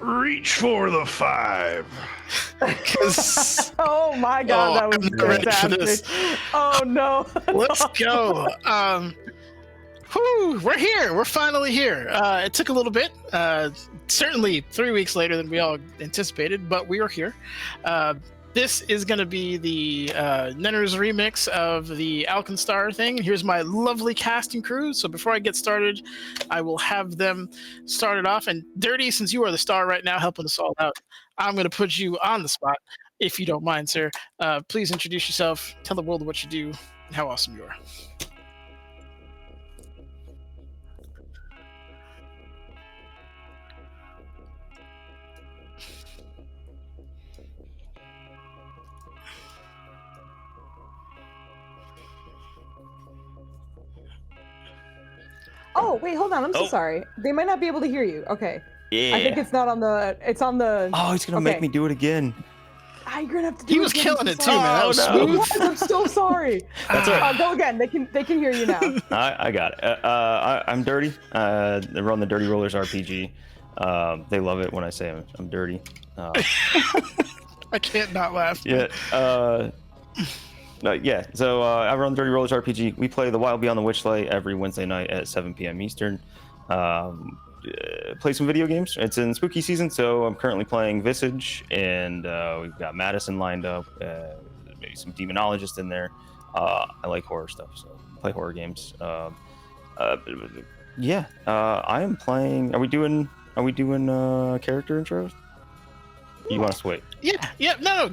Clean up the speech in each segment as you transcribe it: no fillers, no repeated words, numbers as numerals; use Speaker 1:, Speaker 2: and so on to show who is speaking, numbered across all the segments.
Speaker 1: Reach for the 5.
Speaker 2: Oh my god, that was
Speaker 3: I'm not ready for this.
Speaker 2: fantastic. Oh no.
Speaker 3: Let's go. We're here. We're finally here. It took a little bit. Certainly 3 weeks later than we all anticipated, but we are here. This is going to be the Nenner's remix of the Alkenstar thing. Here's my lovely cast and crew. So before I get started, I will have them start it off. And Dirty, since you are the star right now helping us all out, I'm going to put you on the spot, if you don't mind, sir. Please introduce yourself, tell the world what you do, and how awesome you are.
Speaker 2: Oh, wait, hold on. I'm so sorry. They might not be able to hear you. Okay.
Speaker 4: Yeah.
Speaker 2: I think it's not on the. It's on the.
Speaker 4: Oh, he's gonna make me do it again.
Speaker 2: You're gonna have to do
Speaker 3: He
Speaker 2: it
Speaker 3: was
Speaker 2: again.
Speaker 3: killing it too,
Speaker 2: Sorry.
Speaker 3: man. That was smooth.
Speaker 2: I'm so sorry.
Speaker 4: That's all right.
Speaker 2: Go again. They can hear you now.
Speaker 4: I got it. I'm Dirty. They run the Dirty Rollers RPG. They love it when I say I'm dirty.
Speaker 3: I can't not laugh.
Speaker 4: Yeah. Yeah. So I run Dirty Rollers RPG. We play The Wild Beyond the Witchlight every Wednesday night at 7 p.m. Eastern. Play some video games. It's in spooky season, so I'm currently playing Visage, and we've got Madison lined up. Maybe some Demonologist in there. I like horror stuff, so play horror games. Yeah. I am playing. Are we doing character intros? You want us to wait?
Speaker 3: Yeah. No.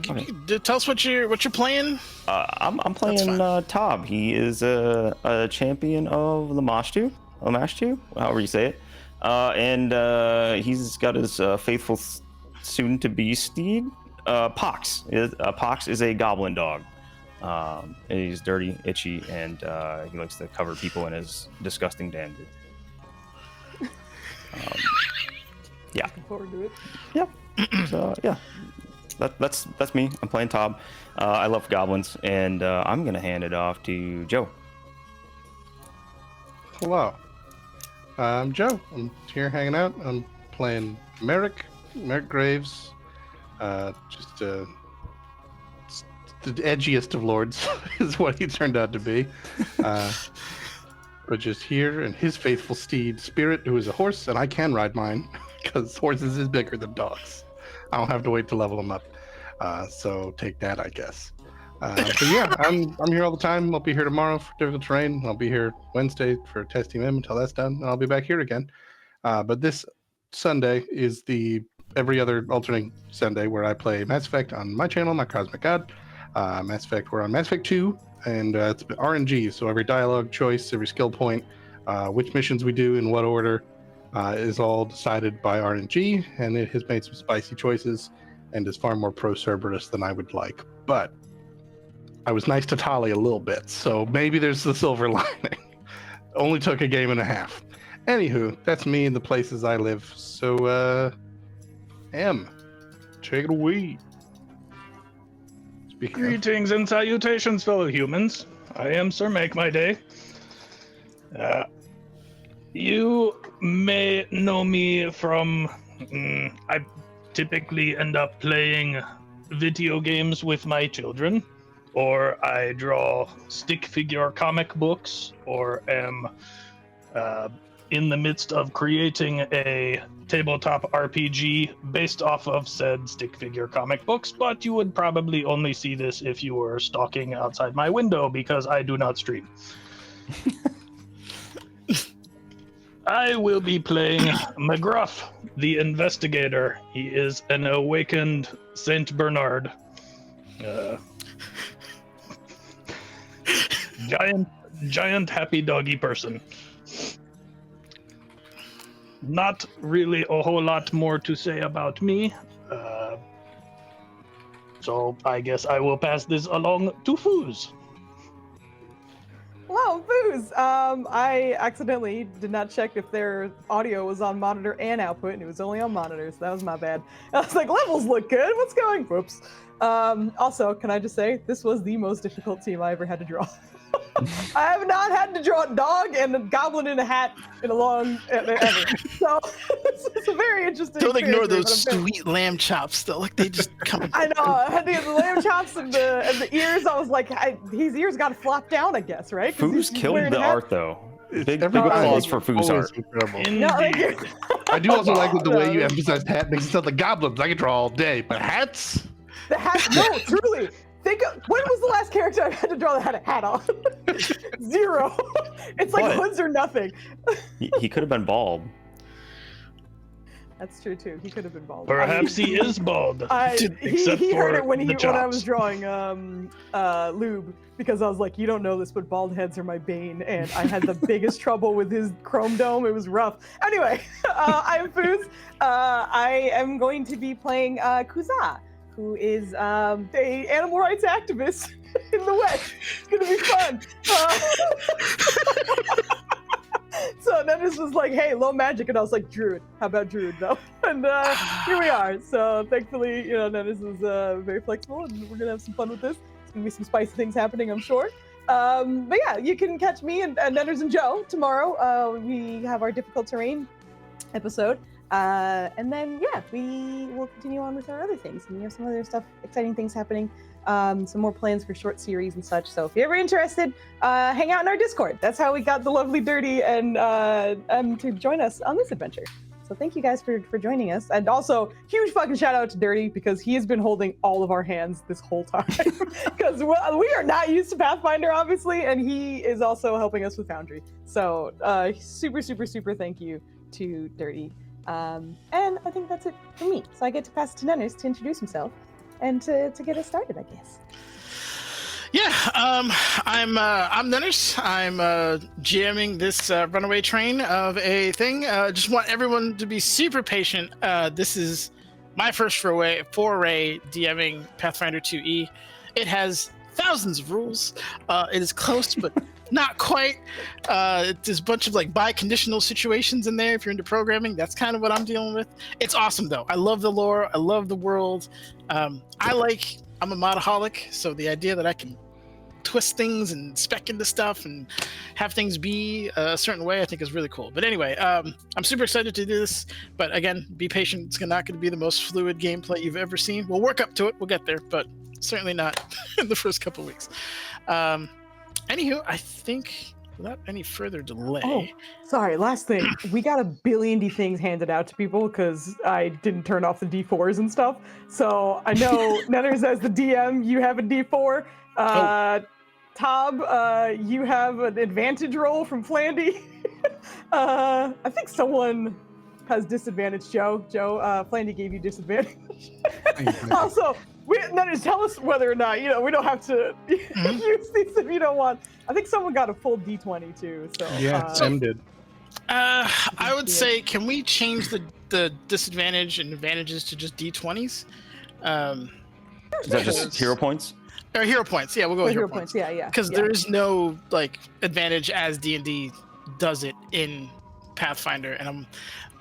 Speaker 3: Tell us what you're playing.
Speaker 4: I'm playing Tob. He is a champion of Lamashtu, however you say it. And he's got his faithful soon-to-be steed, Pox. Pox is a goblin dog. He's dirty, itchy, and he likes to cover people in his disgusting dandruff. Yeah.
Speaker 2: Looking forward to it.
Speaker 4: Yep. So yeah, that's me. I'm playing Tob. I love goblins, and I'm gonna hand it off to Joe.
Speaker 1: Hello. I'm Joe. I'm here hanging out. I'm playing Merrick Graves. Just the edgiest of lords is what he turned out to be. But just here, and his faithful steed, Spirit, who is a horse, and I can ride mine because horses is bigger than dogs. I don't have to wait to level them up. So take that, I guess. But yeah, I'm here all the time. I'll be here tomorrow for difficult terrain. I'll be here Wednesday for testing them until that's done. And I'll be back here again. But this Sunday is the every other alternating Sunday where I play Mass Effect on my channel, my Cosmic God. Mass Effect, we're on Mass Effect 2, and it's RNG. So every dialogue choice, every skill point, which missions we do in what order is all decided by RNG. And it has made some spicy choices and is far more pro-Cerberus than I would like. But I was nice to Tali a little bit, so maybe there's the silver lining. Only took a game and a half. Anywho, that's me and the places I live. So, M, take it away.
Speaker 5: Greetings and salutations, fellow humans. I am Sir Make My Day. You may know me from... I typically end up playing video games with my children, or I draw stick figure comic books, or am in the midst of creating a tabletop RPG based off of said stick figure comic books, but you would probably only see this if you were stalking outside my window because I do not stream. I will be playing McGruff, the investigator. He is an awakened Saint Bernard. Giant happy doggy person. Not really a whole lot more to say about me. So I guess I will pass this along to Foos.
Speaker 2: Hello, Foos. I accidentally did not check if their audio was on monitor and output, and it was only on monitors. That was my bad. I was like, levels look good. What's going? Whoops. Also, can I just say, this was the most difficult team I ever had to draw. I have not had to draw a dog and a goblin in a hat in a long ever. So it's a very interesting.
Speaker 3: Don't ignore those
Speaker 2: experience, but I'm very-
Speaker 3: sweet lamb chops, though. Like they just come.
Speaker 2: I know. I had to get the lamb chops and the ears. I was like, his ears got to flop down, I guess, right? 'Cause
Speaker 4: Foos
Speaker 2: he's
Speaker 4: killed
Speaker 2: wearing
Speaker 4: the
Speaker 2: a hat.
Speaker 4: art, though. Big
Speaker 1: Everybody-
Speaker 4: applause for Foos
Speaker 1: Always
Speaker 4: art.
Speaker 1: incredible.
Speaker 2: No, thank you.
Speaker 1: I do also like with the way you emphasized hat makes it sound like goblins. I can draw all day, but hats?
Speaker 2: The hat. No, truly. Think of, when was the last character I had to draw that had a hat on? 0. It's like
Speaker 4: What?
Speaker 2: hoods or nothing.
Speaker 4: He could have been bald.
Speaker 2: That's true too. He could have been bald.
Speaker 5: Perhaps he is bald. Except
Speaker 2: he heard
Speaker 5: for
Speaker 2: it when
Speaker 5: the
Speaker 2: I was
Speaker 5: chops.
Speaker 2: drawing Lube, because I was like, you don't know this, but bald heads are my bane, and I had the biggest trouble with his chrome dome. It was rough. Anyway, I am Foos. I am going to be playing Kuza, who is a animal rights activist in the West. It's gonna be fun. So Dennis was like, hey, low magic, and I was like, Druid. How about Druid though? And here we are. So thankfully, Dennis is very flexible, and we're gonna have some fun with this. It's gonna be some spicy things happening, I'm sure. But yeah, you can catch me and Nenners and Joe tomorrow. We have our difficult terrain episode. And then, yeah, we will continue on with our other things. And we have some other stuff, exciting things happening. Some more plans for short series and such. So if you're ever interested, hang out in our Discord. That's how we got the lovely Dirty and to join us on this adventure. So thank you guys for joining us. And also, huge fucking shout out to Dirty, because he has been holding all of our hands this whole time. Because we are not used to Pathfinder, obviously, and he is also helping us with Foundry. So super, super, super thank you to Dirty. And I think that's it for me. So I get to pass it to Nenners to introduce himself and to get us started, I guess.
Speaker 3: Yeah, I'm Nenners. I'm jamming this runaway train of a thing. Just want everyone to be super patient. This is my first foray DMing Pathfinder 2E. It has thousands of rules. It is close, but not quite. There's a bunch of like biconditional situations in there. If you're into programming, that's kind of what I'm dealing with. It's awesome though. I love the lore. I love the world. I'm a modaholic, so the idea that I can twist things and spec into stuff and have things be a certain way, I think is really cool. But anyway, I'm super excited to do this. But again, be patient. It's not going to be the most fluid gameplay you've ever seen. We'll work up to it. We'll get there, but certainly not in the first couple weeks. Anywho, I think without any further delay.
Speaker 2: Oh, sorry. Last thing. We got a billion D things handed out to people because I didn't turn off the D4s and stuff. So I know Nenners as the DM, you have a D4. Tob, you have an advantage roll from Flandy. I think someone has disadvantage, Joe. Flandy gave you disadvantage. Also, Nenners, tell us whether or not, we don't have to use these if you don't want. I think someone got a full D20 too. So
Speaker 1: Yeah, Sam did.
Speaker 3: I would say, can we change the disadvantage and advantages to just D20s?
Speaker 4: Is that just hero points?
Speaker 3: Or hero points, yeah, we'll go with hero points.
Speaker 2: Yeah.
Speaker 3: Because there is no like advantage as D&D does it in Pathfinder, and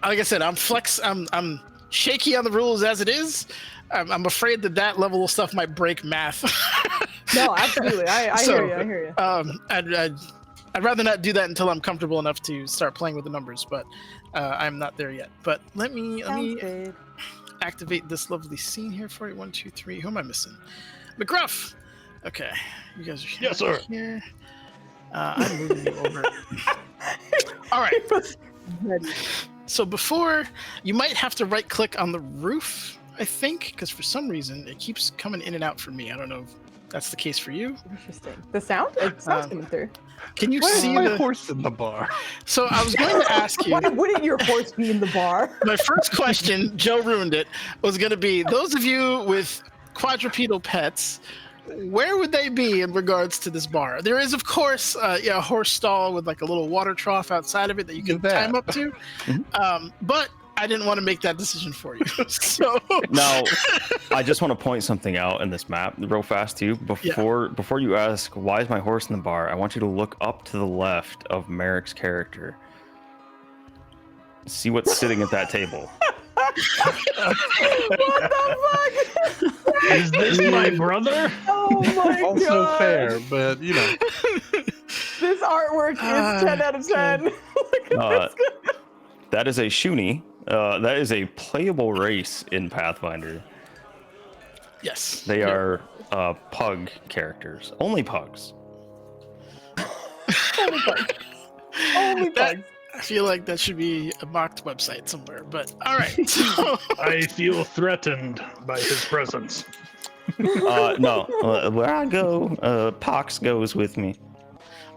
Speaker 3: I'm shaky on the rules as it is. I'm afraid that level of stuff might break math.
Speaker 2: No, absolutely. I hear you.
Speaker 3: I'd rather not do that until I'm comfortable enough to start playing with the numbers, but I'm not there yet. But let me
Speaker 2: Good.
Speaker 3: activate this lovely scene here for you. 1, 2, 3. Who am I missing? McGruff. Okay, you guys are here.
Speaker 5: Yes, sir.
Speaker 3: Here. I'm moving you over. All right. So before, you might have to right-click on the roof, I think, because for some reason it keeps coming in and out for me. I don't know if that's the case for you.
Speaker 2: Interesting. The sound? It sounds coming through.
Speaker 3: Can you
Speaker 1: Why is
Speaker 3: see
Speaker 1: my
Speaker 3: the
Speaker 1: horse in the bar?
Speaker 3: So I was going to ask you.
Speaker 2: Why wouldn't your horse be in the bar?
Speaker 3: My first question, Joe ruined it, was going to be, those of you with quadrupedal pets, where would they be in regards to this bar? There is, of course, a horse stall with like a little water trough outside of it that you can time up to. But I didn't want to make that decision for you. So
Speaker 4: Now, I just want to point something out in this map real fast too. Before you ask, why is my horse in the bar? I want you to look up to the left of Merrick's character. See what's sitting at that table.
Speaker 2: What the fuck?
Speaker 5: Is this my brother?
Speaker 2: Oh my
Speaker 1: Also
Speaker 2: god.
Speaker 1: fair, but
Speaker 2: This artwork is 10 out of 10. Look at this.
Speaker 4: That is a Shuni. That is a playable race in Pathfinder.
Speaker 3: Yes.
Speaker 4: They are pug characters. Only pugs.
Speaker 2: Only pugs. Only pugs.
Speaker 3: I feel like that should be a mocked website somewhere, but all right. So,
Speaker 5: I feel threatened by his presence.
Speaker 4: No, where I go, Pox goes with me.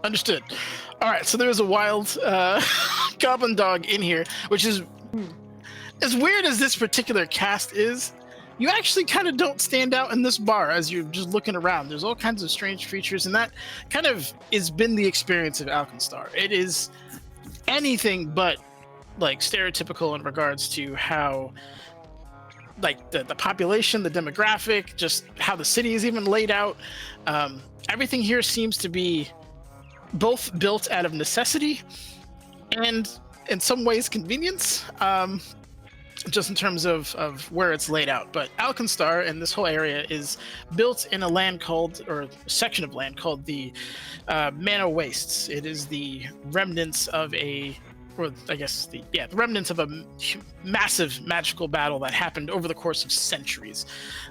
Speaker 3: understood. All right, so there is a wild goblin dog in here, which is as weird as this particular cast is. You actually kind of don't stand out in this bar as you're just looking around. There's all kinds of strange features, and that kind of has been the experience of Alkenstar. It is anything but like stereotypical in regards to how like the population, the demographic, just how the city is even laid out. Everything here seems to be both built out of necessity and in some ways convenience. Just in terms of where it's laid out. But Alkenstar and this whole area is built in a land called, or a section of land called the Mana Wastes. It is the remnants of the remnants of a massive magical battle that happened over the course of centuries.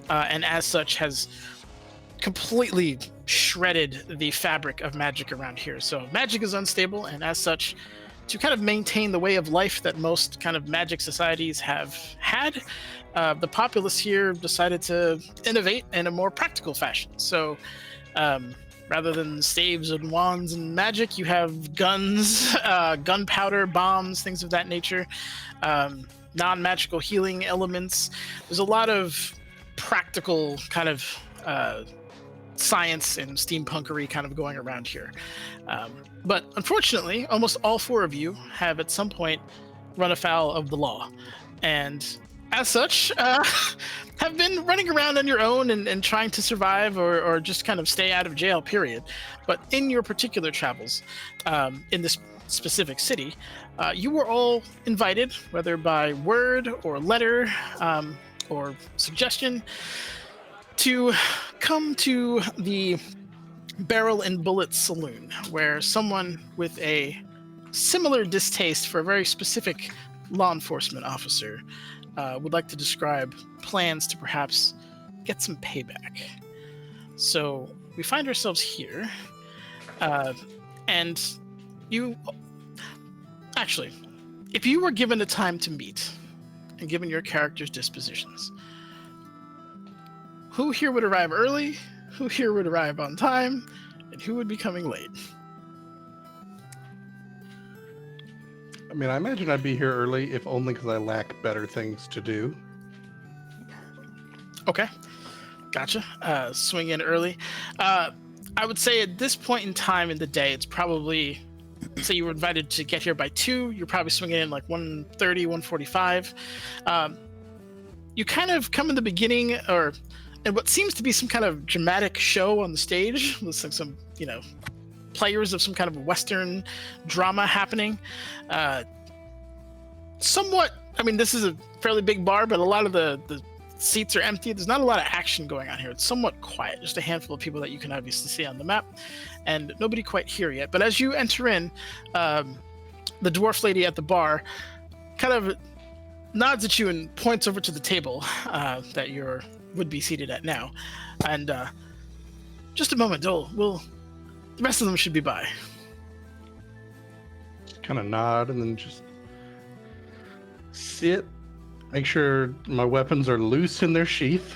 Speaker 3: And as such has completely shredded the fabric of magic around here. So magic is unstable, and as such, to kind of maintain the way of life that most kind of magic societies have had, the populace here decided to innovate in a more practical fashion. So rather than staves and wands and magic, you have guns, gunpowder, bombs, things of that nature, non-magical healing elements. There's a lot of practical kind of science and steampunkery kind of going around here. But unfortunately, almost all four of you have at some point run afoul of the law. And as such, have been running around on your own and trying to survive or just kind of stay out of jail, period. But in your particular travels, in this specific city, you were all invited, whether by word or letter or suggestion, to come to the Barrel and Bullet Saloon, where someone with a similar distaste for a very specific law enforcement officer would like to describe plans to perhaps get some payback. So we find ourselves here, and you... Actually, if you were given a time to meet, and given your character's dispositions, who here would arrive early, who here would arrive on time, and who would be coming late?
Speaker 1: I mean, I imagine I'd be here early, if only because I lack better things to do.
Speaker 3: Okay, gotcha. Swing in early. I would say at this point in time in the day, it's probably, say you were invited to get here by 2, you're probably swinging in like 1:30, 1:45. You kind of come in the beginning, and what seems to be some kind of dramatic show on the stage with like some, players of some kind of Western drama happening. Somewhat, I mean, this is a fairly big bar, but a lot of the seats are empty. There's not a lot of action going on here. It's somewhat quiet, just a handful of people that you can obviously see on the map, and nobody quite here yet. But as you enter in, the dwarf lady at the bar kind of nods at you and points over to the table that you're would be seated at now, and just a moment, the rest of them should be by.
Speaker 1: Kind of nod and then just sit, make sure my weapons are loose in their sheath.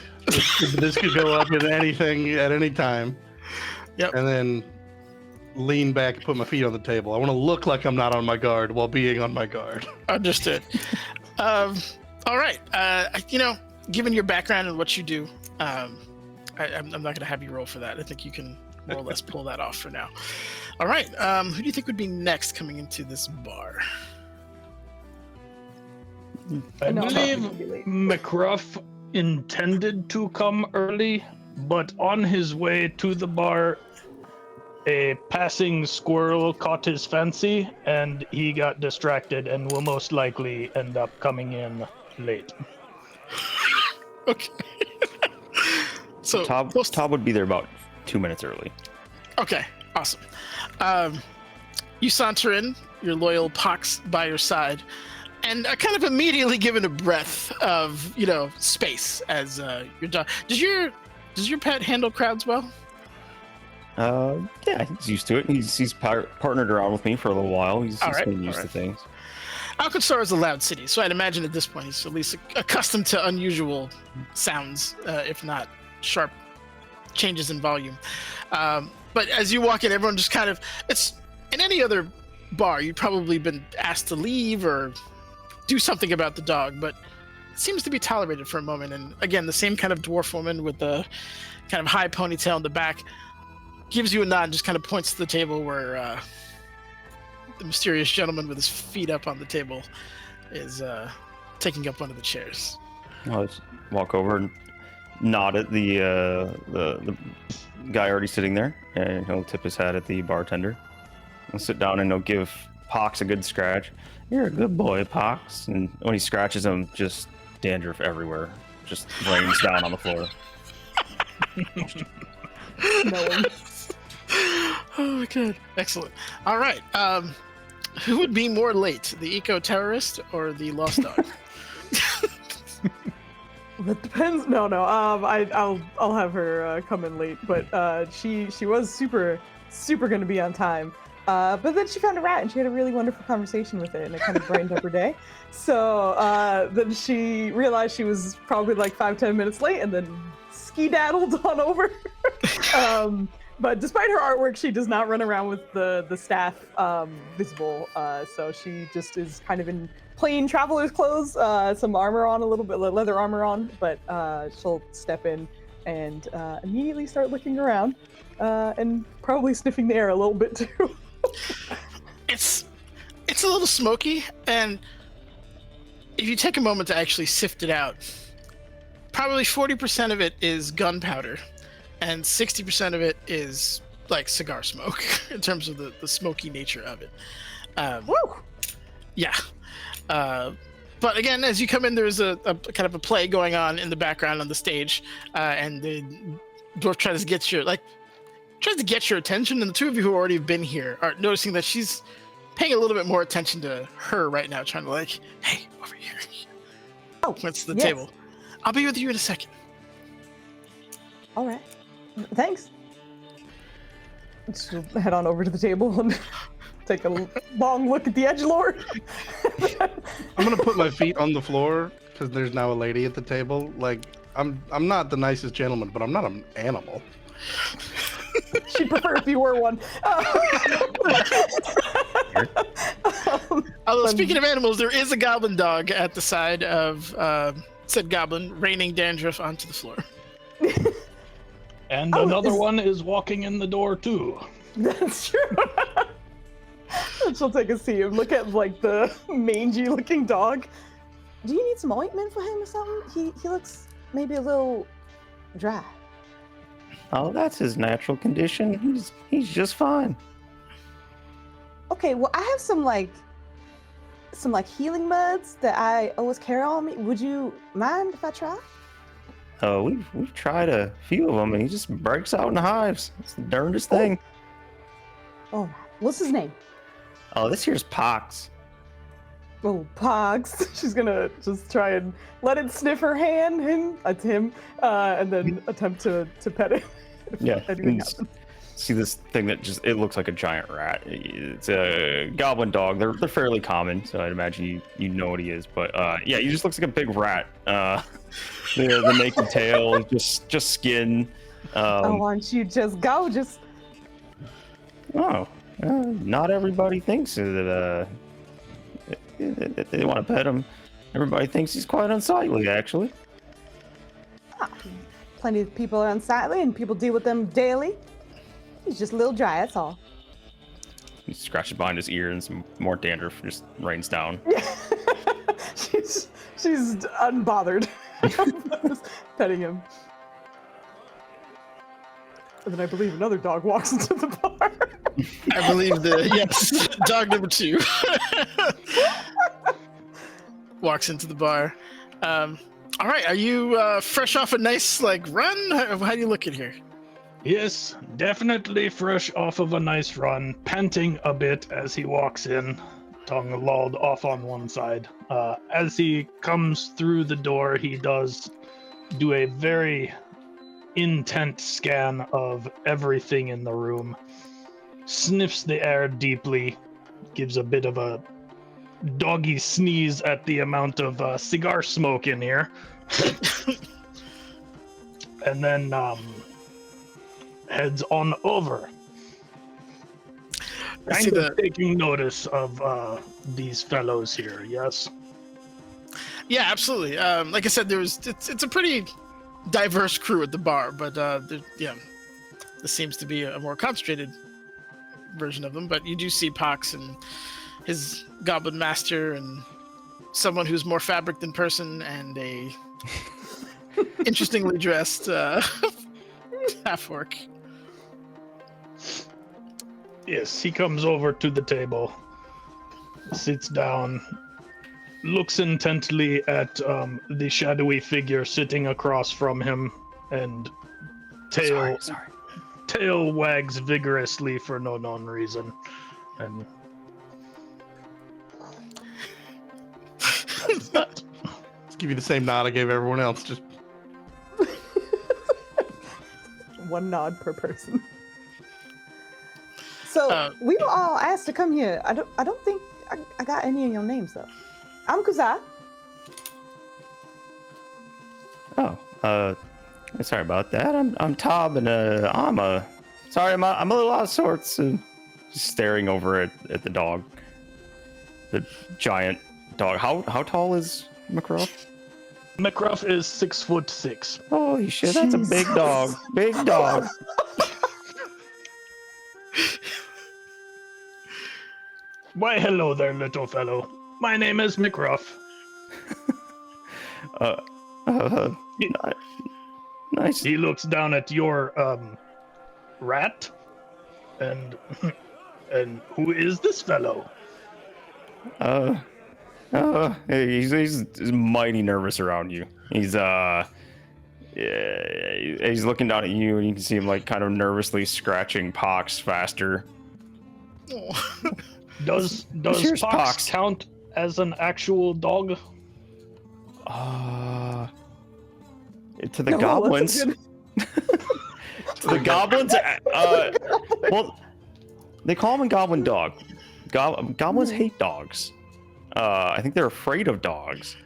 Speaker 1: This could go up in anything at any time.
Speaker 3: Yep.
Speaker 1: And then lean back and put my feet on the table. I want to look like I'm not on my guard while being on my guard.
Speaker 3: Understood. All right. Given your background and what you do, I'm not going to have you roll for that. I think you can more or less pull that off for now. All right. Who do you think would be next coming into this bar?
Speaker 5: I
Speaker 2: No,
Speaker 5: believe
Speaker 2: not really.
Speaker 5: McRuff intended to come early, but on his way to the bar, a passing squirrel caught his fancy, and he got distracted and will most likely end up coming in late.
Speaker 3: Okay. So
Speaker 4: Tob would be there about 2 minutes early.
Speaker 3: Okay, awesome. You saunter in, your loyal Pox by your side, and are kind of immediately given a breath of, space as your dog. Does your pet handle crowds well?
Speaker 4: Yeah, he's used to it. He's partnered around with me for a little while. He's been used to things.
Speaker 3: Alkenstar is a loud city, so I'd imagine at this point he's at least accustomed to unusual sounds, if not sharp changes in volume. But as you walk in, everyone just kind of, it's in any other bar, you'd probably been asked to leave or do something about the dog, but it seems to be tolerated for a moment. And again, the same kind of dwarf woman with the kind of high ponytail in the back gives you a nod and just kind of points to the table where the mysterious gentleman with his feet up on the table is taking up one of the chairs.
Speaker 4: I'll just walk over and nod at the guy already sitting there, and he'll tip his hat at the bartender. He'll sit down and he'll give Pox a good scratch. You're a good boy, Pox. And when he scratches him, just dandruff everywhere. Just rains down on the floor.
Speaker 2: No.
Speaker 3: Oh my god. Excellent. All right. Who would be more late, the eco-terrorist or the lost dog?
Speaker 2: That depends. No. I'll have her come in late, but she was super going to be on time. But then she found a rat and she had a really wonderful conversation with it, and it kind of brightened up her day. So then she realized she was probably like 5-10 minutes late, and then ski-daddled on over. But despite her artwork, she does not run around with the staff visible. So she just is kind of in plain traveler's clothes, some armor on, a little bit leather armor on, but she'll step in and immediately start looking around and probably sniffing the air a little bit too.
Speaker 3: It's a little smoky, and if you take a moment to actually sift it out, probably 40% of it is gunpowder, and 60% of it is like cigar smoke in terms of the smoky nature of it.
Speaker 2: Woo!
Speaker 3: Yeah. But again, as you come in, there's a kind of a play going on in the background on the stage, and the dwarf tries to get your attention, and the two of you who already have been here are noticing that she's paying a little bit more attention to her right now, trying to like, hey, over here.
Speaker 2: Oh,
Speaker 3: points to the
Speaker 2: yes.
Speaker 3: table. I'll be with you in a second.
Speaker 2: All right. Thanks. She'll head on over to the table and take a long look at the edgelord.
Speaker 1: I'm gonna put my feet on the floor because there's now a lady at the table. Like, I'm not the nicest gentleman, but I'm not an animal.
Speaker 2: She'd prefer if you were one.
Speaker 3: Although, speaking of animals, there is a goblin dog at the side of said goblin, raining dandruff onto the floor.
Speaker 5: And another one is walking in the door too.
Speaker 2: That's true. And she'll take a seat and look at like the mangy-looking dog. Do you need some ointment for him or something? He looks maybe a little dry.
Speaker 4: Oh, that's his natural condition. He's just fine.
Speaker 2: Okay, well, I have some healing meds that I always carry on me. Would you mind if I try?
Speaker 4: Oh, we've tried a few of them, and he just breaks out in hives. It's the darndest thing.
Speaker 2: Oh, what's his name?
Speaker 4: Oh, this here's Pox.
Speaker 2: Oh, Pox. She's gonna just try and let it sniff her hand, and then attempt to pet it.
Speaker 4: Yeah.
Speaker 2: Anything happens.
Speaker 4: See this thing that it looks like a giant rat. It's a goblin dog. They're fairly common, so I'd imagine you know what he is. But yeah, he just looks like a big rat. The naked tail, just skin.
Speaker 2: I want you just go, just.
Speaker 4: Oh, not everybody thinks that they want to pet him. Everybody thinks he's quite unsightly, actually.
Speaker 2: Plenty of people are unsightly, and people deal with them daily. He's just a little dry, that's all.
Speaker 4: He scratches behind his ear, and some more dandruff just rains down.
Speaker 2: she's unbothered. Just petting him. And then I believe another dog walks into the bar.
Speaker 3: I believe yes, dog number 2 walks into the bar. All right, are you fresh off a nice run? How do you look at here?
Speaker 5: Yes, definitely fresh off of a nice run, panting a bit as he walks in, tongue lolled off on one side. As he comes through the door, he does do a very intent scan of everything in the room, sniffs the air deeply, gives a bit of a doggy sneeze at the amount of cigar smoke in here, and then heads on over.
Speaker 3: I see
Speaker 5: Kind of taking notice of these fellows here, yes?
Speaker 3: Yeah, absolutely. Like I said, it's a pretty diverse crew at the bar, but this seems to be a more concentrated version of them. But you do see Pox and his goblin master and someone who's more fabric than person and a interestingly dressed half-orc.
Speaker 5: Yes, he comes over to the table, sits down, looks intently at the shadowy figure sitting across from him, and tail wags vigorously for no known reason. And
Speaker 1: Let's give you the same nod I gave everyone else. Just
Speaker 2: One nod per person. So we were all asked to come here. I don't think I got any of your names though. I'm Kuzai.
Speaker 4: Oh, sorry about that. I'm Tob, and I'm a little out of sorts. Just staring over at the dog, the giant dog. How tall is McRuff?
Speaker 5: McRuff is 6'6".
Speaker 4: Holy shit, that's a big dog. Big dog.
Speaker 5: Why, hello there, little fellow. My name is McRuff.
Speaker 4: Nice.
Speaker 5: He looks down at your rat, and who is this fellow?
Speaker 4: He's mighty nervous around you. He's looking down at you, and you can see him like kind of nervously scratching Pox faster.
Speaker 3: Oh.
Speaker 5: Does
Speaker 4: Cheers,
Speaker 5: Pox count as an actual dog?
Speaker 4: To the goblins. To the goblins. Well, they call him a goblin dog. Goblins hate dogs. I think they're afraid of dogs.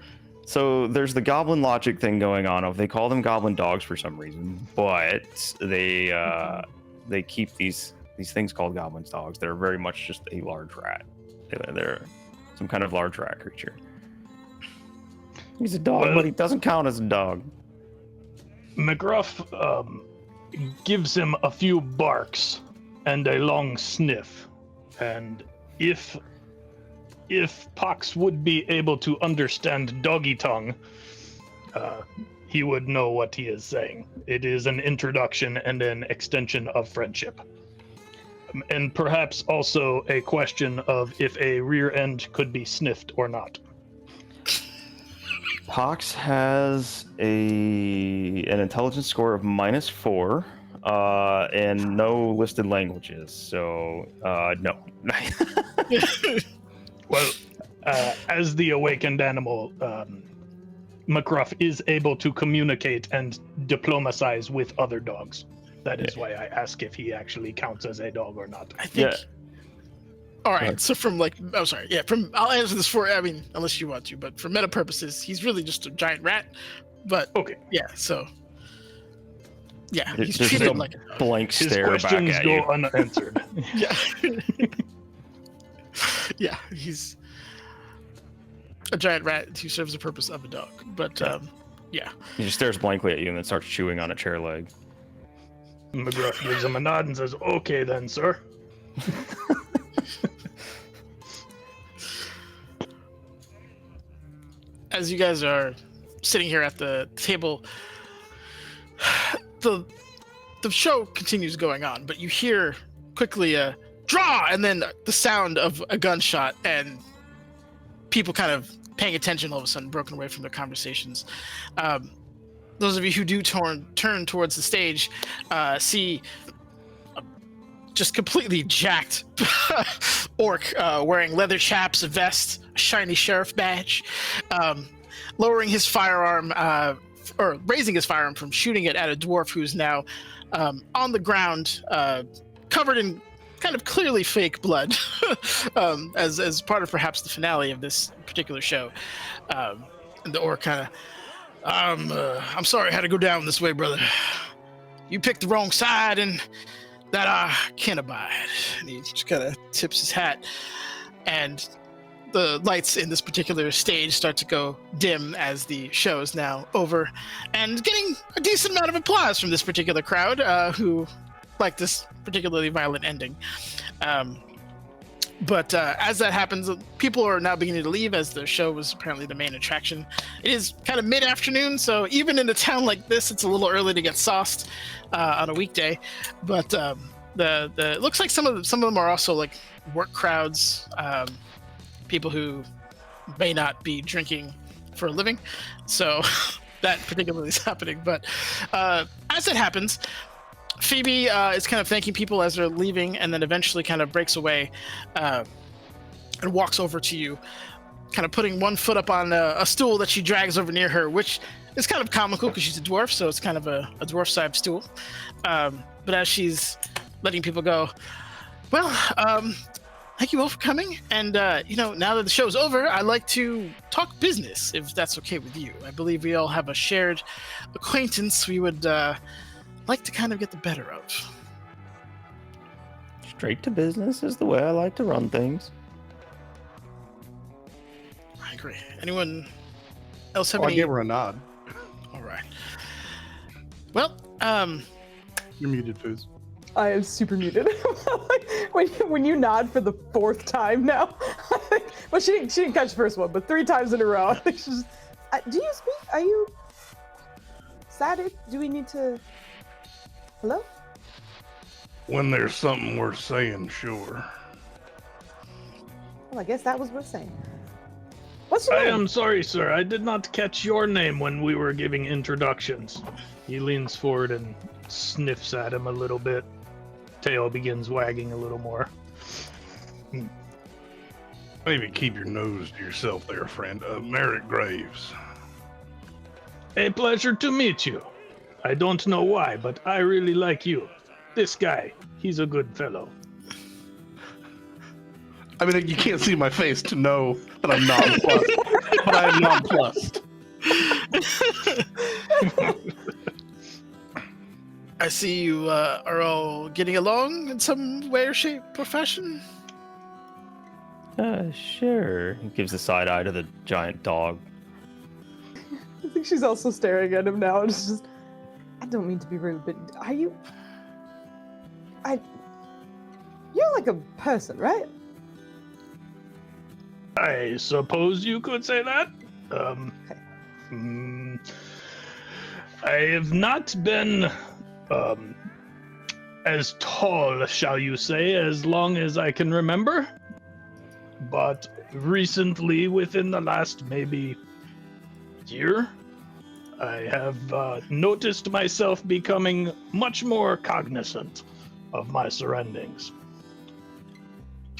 Speaker 4: So there's the goblin logic thing going on of they call them goblin dogs for some reason, but they keep these things called goblins dogs. They're very much just a large rat. They're some kind of large rat creature. He's a dog, but he doesn't count as a dog.
Speaker 5: McGruff gives him a few barks and a long sniff, and if Pox would be able to understand doggy tongue, he would know what he is saying. It is an introduction and an extension of friendship. And perhaps also a question of if a rear end could be sniffed or not.
Speaker 4: Pox has an intelligence score of -4 and no listed languages, so no.
Speaker 5: Well, as the awakened animal, McGruff is able to communicate and diplomatize with other dogs. That is why I ask if he actually counts as a dog or not.
Speaker 3: I think. Yeah. All right. So I'll answer this unless you want to, but for meta purposes, he's really just a giant rat. But
Speaker 5: okay.
Speaker 3: Yeah. So. Yeah, he's
Speaker 4: There's
Speaker 3: treated
Speaker 4: a
Speaker 3: like
Speaker 4: blank stare back at you.
Speaker 5: His questions go unanswered.
Speaker 3: Yeah. Yeah, he's a giant rat who serves the purpose of a dog. But yeah.
Speaker 4: He just stares blankly at you and then starts chewing on a chair leg.
Speaker 5: McGruff gives him a nod and says, "Okay then, sir."
Speaker 3: As you guys are sitting here at the table, the show continues going on, but you hear quickly a draw, and then the sound of a gunshot, and people kind of paying attention all of a sudden, broken away from their conversations. those of you who do turn towards the stage see a just completely jacked orc wearing leather chaps, a vest, a shiny sheriff badge, lowering his firearm, or raising his firearm from shooting it at a dwarf who's now on the ground, covered in kind of clearly fake blood, as part of perhaps the finale of this particular show. And the orc kind of, I'm sorry I had to go down this way, brother. You picked the wrong side, and that I can't abide. And he just kind of tips his hat, and the lights in this particular stage start to go dim as the show is now over, and getting a decent amount of applause from this particular crowd, who like this particularly violent ending. But as that happens, people are now beginning to leave, as the show was apparently the main attraction. It is kind of mid-afternoon, so even in a town like this, it's a little early to get sauced on a weekday. But it looks like some of them are also like work crowds, people who may not be drinking for a living. So that particularly is happening. But as it happens, Phoebe is kind of thanking people as they're leaving, and then eventually kind of breaks away and walks over to you, kind of putting one foot up on a stool that she drags over near her, which is kind of comical because she's a dwarf, so it's kind of a dwarf-sized stool. But as she's letting people go, well, thank you all for coming, and now that the show's over, I'd like to talk business, if that's okay with you. I believe we all have a shared acquaintance we would like to kind of get the better of.
Speaker 4: Straight to business is the way I like to run things.
Speaker 3: I agree. Anyone else have
Speaker 1: I
Speaker 3: any?
Speaker 1: gave her a nod.
Speaker 3: All right. Well,
Speaker 1: You're muted, Foos.
Speaker 2: I am super muted. when you nod for the fourth time now, well, she didn't catch the first one, but 3 times in a row. I think she's. Do you speak? Are you excited? Do we need to? Hello?
Speaker 1: When there's something worth saying, sure.
Speaker 2: Well, I guess that was worth saying. What's your
Speaker 5: I
Speaker 2: name?
Speaker 5: am sorry, sir. I did not catch your name when we were giving introductions. He leans forward and sniffs at him a little bit. Tail begins wagging a little more.
Speaker 1: Maybe keep your nose to yourself there, friend. Merritt Graves.
Speaker 5: A pleasure to meet you. I don't know why, but I really like you. This guy, he's a good fellow.
Speaker 1: I mean, you can't see my face to know that I'm nonplussed, but I am nonplussed.
Speaker 3: I see you are all getting along in some way or shape or fashion.
Speaker 4: Sure. He gives a side eye to the giant dog.
Speaker 2: I think she's also staring at him now, and it's just. I don't mean to be rude, but are you? You're like a person, right?
Speaker 5: I suppose you could say that. I have not been as tall, shall you say, as long as I can remember. But recently, within the last maybe year, I have noticed myself becoming much more cognizant of my surroundings.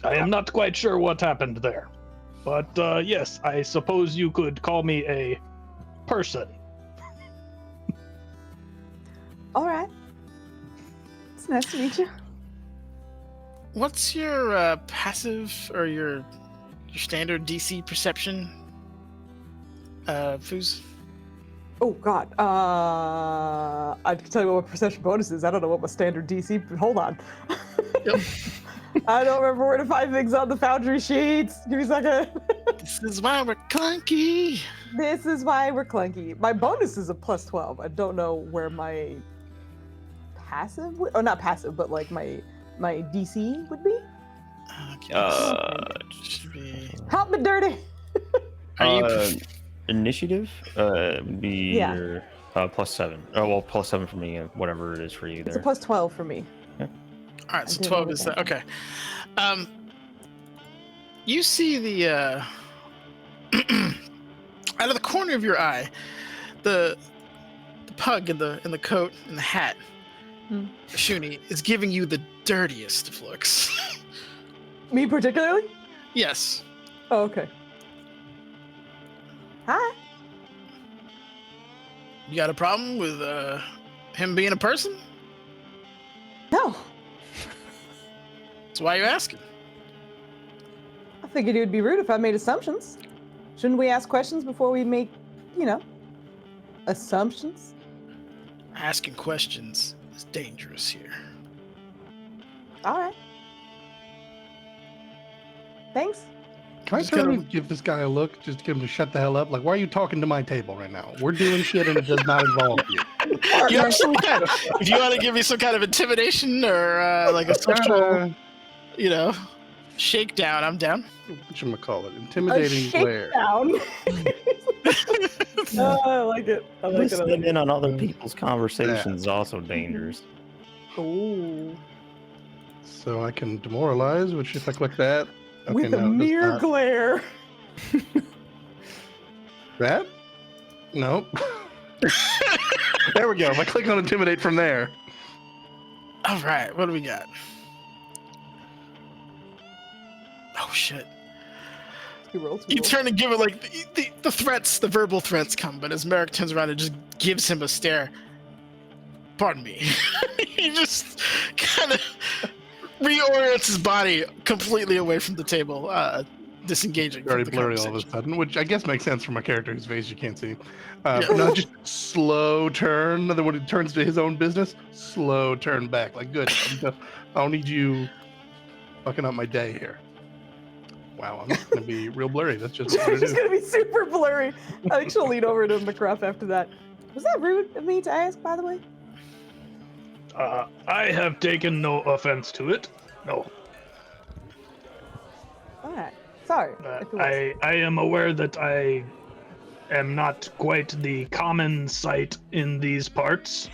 Speaker 5: I am not quite sure what happened there. But yes, I suppose you could call me a person.
Speaker 2: All right. It's nice to meet you.
Speaker 3: What's your passive or your standard DC perception, Foos?
Speaker 2: Oh God. I can tell you what my perception bonus is. I don't know what my standard DC. Hold on.
Speaker 3: Yep.
Speaker 2: I don't remember where to find things on the Foundry sheets. Give me a second.
Speaker 3: This is why we're clunky.
Speaker 2: This is why we're clunky. My bonus is a + 12. I don't know where my passive, not passive, but like my DC would be.
Speaker 3: Okay. Should be...
Speaker 2: Help me, dirty.
Speaker 3: Are you?
Speaker 4: Initiative would be
Speaker 2: Yeah.
Speaker 4: your +7. Oh well, +7 for me, whatever it is for you
Speaker 2: It's
Speaker 4: there.
Speaker 2: a + 12 for me.
Speaker 3: All right, so
Speaker 2: I did
Speaker 3: 12
Speaker 2: know
Speaker 3: is
Speaker 2: that.
Speaker 3: okay. You see the out of the corner of your eye, the pug in the coat and the hat, Shuni, is giving you the dirtiest of looks.
Speaker 2: Me particularly?
Speaker 3: Yes.
Speaker 2: Oh, okay. Hi.
Speaker 3: You got a problem with him being a person?
Speaker 2: No.
Speaker 3: That's why you're asking.
Speaker 2: I figured it would be rude if I made assumptions. Shouldn't we ask questions before we make, assumptions?
Speaker 3: Asking questions is dangerous here.
Speaker 2: All right. Thanks.
Speaker 1: Can I
Speaker 3: Just
Speaker 1: turn
Speaker 3: gotta-
Speaker 1: and give this guy a look just to get him to shut the hell up? Like, why are you talking to my table right now? We're doing shit and it does not involve you.
Speaker 3: You have some kind if you want to give me some kind of intimidation or like a social, shakedown, I'm down.
Speaker 1: Whatchamacallit? Intimidating
Speaker 2: a
Speaker 1: glare.
Speaker 2: shakedown. I like it. I like it.
Speaker 4: Listening in on other people's conversations is also dangerous.
Speaker 2: Ooh.
Speaker 1: So I can demoralize, which if I click that, okay,
Speaker 2: With a
Speaker 1: no, it does
Speaker 2: mere
Speaker 1: not.
Speaker 2: glare.
Speaker 1: That? Nope. There we go. If I click on intimidate from there.
Speaker 3: All right, what do we got? Oh shit!
Speaker 2: He rolled.
Speaker 3: You turn and give it like the threats, the verbal threats come, but as Merrick turns around and just gives him a stare. Pardon me. He just kind of reorients his body completely away from the table, disengaging.
Speaker 1: Very
Speaker 3: from the
Speaker 1: blurry all of a
Speaker 3: conversation.
Speaker 1: sudden, which I guess makes sense for my character whose face you can't see.
Speaker 3: Yeah.
Speaker 1: No, just slow turn. Then when it turns to his own business, slow turn back. Like, good. I don't need you fucking up my day here. Wow, I'm not going to be real blurry. That's just what it
Speaker 2: It's
Speaker 1: is.
Speaker 2: gonna be super blurry. I think she'll lean over to McCruff after that. Was that rude of me to ask, by the way?
Speaker 5: I have taken no offense to it. No.
Speaker 2: All right. Sorry. if it was.
Speaker 5: I am aware that I am not quite the common sight in these parts.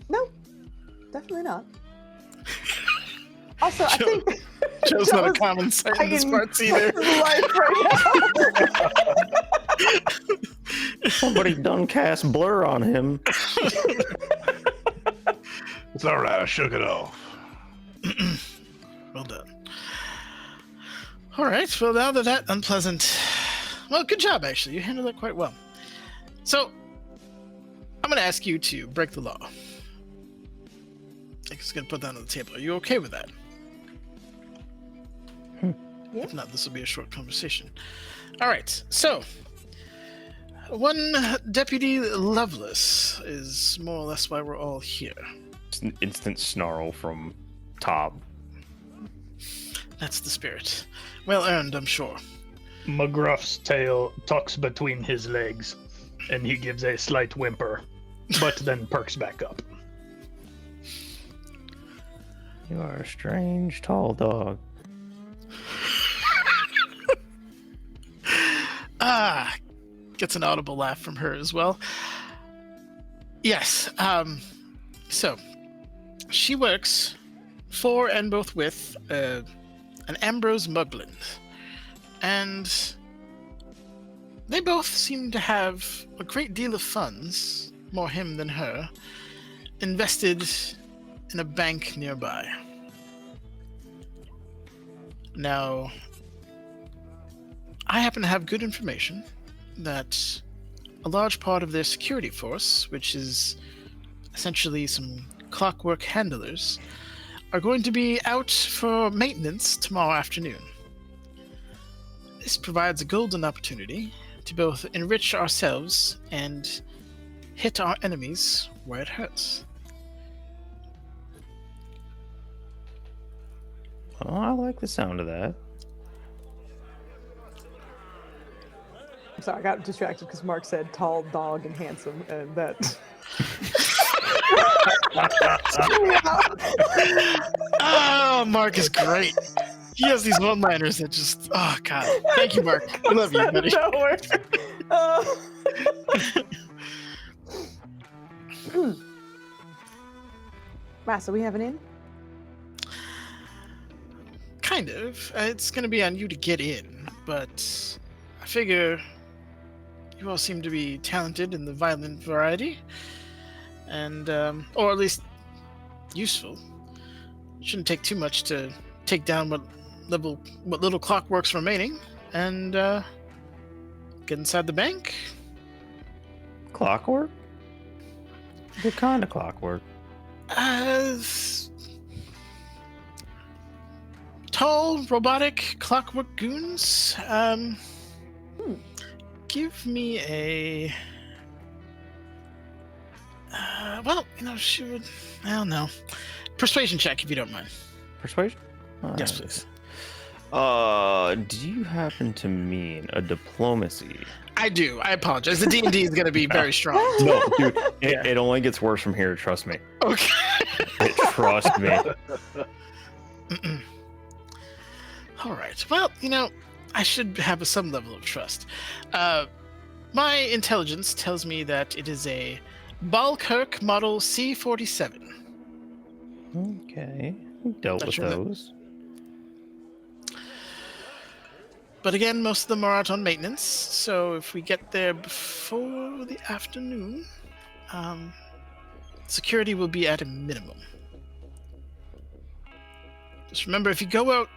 Speaker 2: No, definitely not. Also, I
Speaker 3: Joe-
Speaker 2: think
Speaker 3: Joe's not a
Speaker 2: Joe's
Speaker 3: common sight in this
Speaker 2: fighting
Speaker 3: parts either.
Speaker 2: for his life right now.
Speaker 4: Somebody done cast blur on him.
Speaker 1: It's all right. I shook it off.
Speaker 3: Well done. All right. Well, now that unpleasant. Well, good job, actually. You handled it quite well. So, I'm going to ask you to break the law. I'm just going to put that on the table. Are you okay with that?
Speaker 2: Yeah.
Speaker 3: If not, this will be a short conversation. All right. So, one Deputy Lovelace is more or less why we're all here.
Speaker 4: Just an instant snarl from Tob.
Speaker 3: That's the spirit. Well earned, I'm sure.
Speaker 5: McGruff's tail tucks between his legs, and he gives a slight whimper, but then perks back up.
Speaker 4: You are a strange tall dog.
Speaker 3: Gets an audible laugh from her as well. Yes, so she works for and both with an Ambrose Mugland, and they both seem to have a great deal of funds, more him than her, invested in a bank nearby. Now, I happen to have good information that a large part of their security force, which is essentially some clockwork handlers, are going to be out for maintenance tomorrow afternoon. This provides a golden opportunity to both enrich ourselves and hit our enemies where it hurts.
Speaker 4: Oh, I like the sound of that.
Speaker 2: I'm sorry, I got distracted because Mark said tall dog and handsome, and that.
Speaker 3: Oh, Mark is great. He has these one-liners that just, oh god. Thank you, Mark. I love you, buddy.
Speaker 2: Nowhere. Wow, so we have an in?
Speaker 3: Kind of. It's going to be on you to get in, but I figure you all seem to be talented in the violent variety, and or at least useful. It shouldn't take too much to take down what little clockwork's remaining, and get inside the bank.
Speaker 4: Clockwork? What kind of clockwork?
Speaker 3: Tall, robotic clockwork goons. Give me a. Well, she would. Well, no. Persuasion check, if you don't mind.
Speaker 4: Persuasion?
Speaker 3: Yes, please.
Speaker 4: Do you happen to mean a diplomacy?
Speaker 3: I do. I apologize. The D&D is going to be very strong.
Speaker 4: No, dude, it only gets worse from here. Trust me.
Speaker 3: Okay.
Speaker 4: Trust me.
Speaker 3: All right. Well, I should have some level of trust. My intelligence tells me that it is a Balkirk Model C-47.
Speaker 4: Okay. We've dealt with those.
Speaker 3: But again, most of them are out on maintenance, so if we get there before the afternoon, security will be at a minimum. Just remember, if you go out,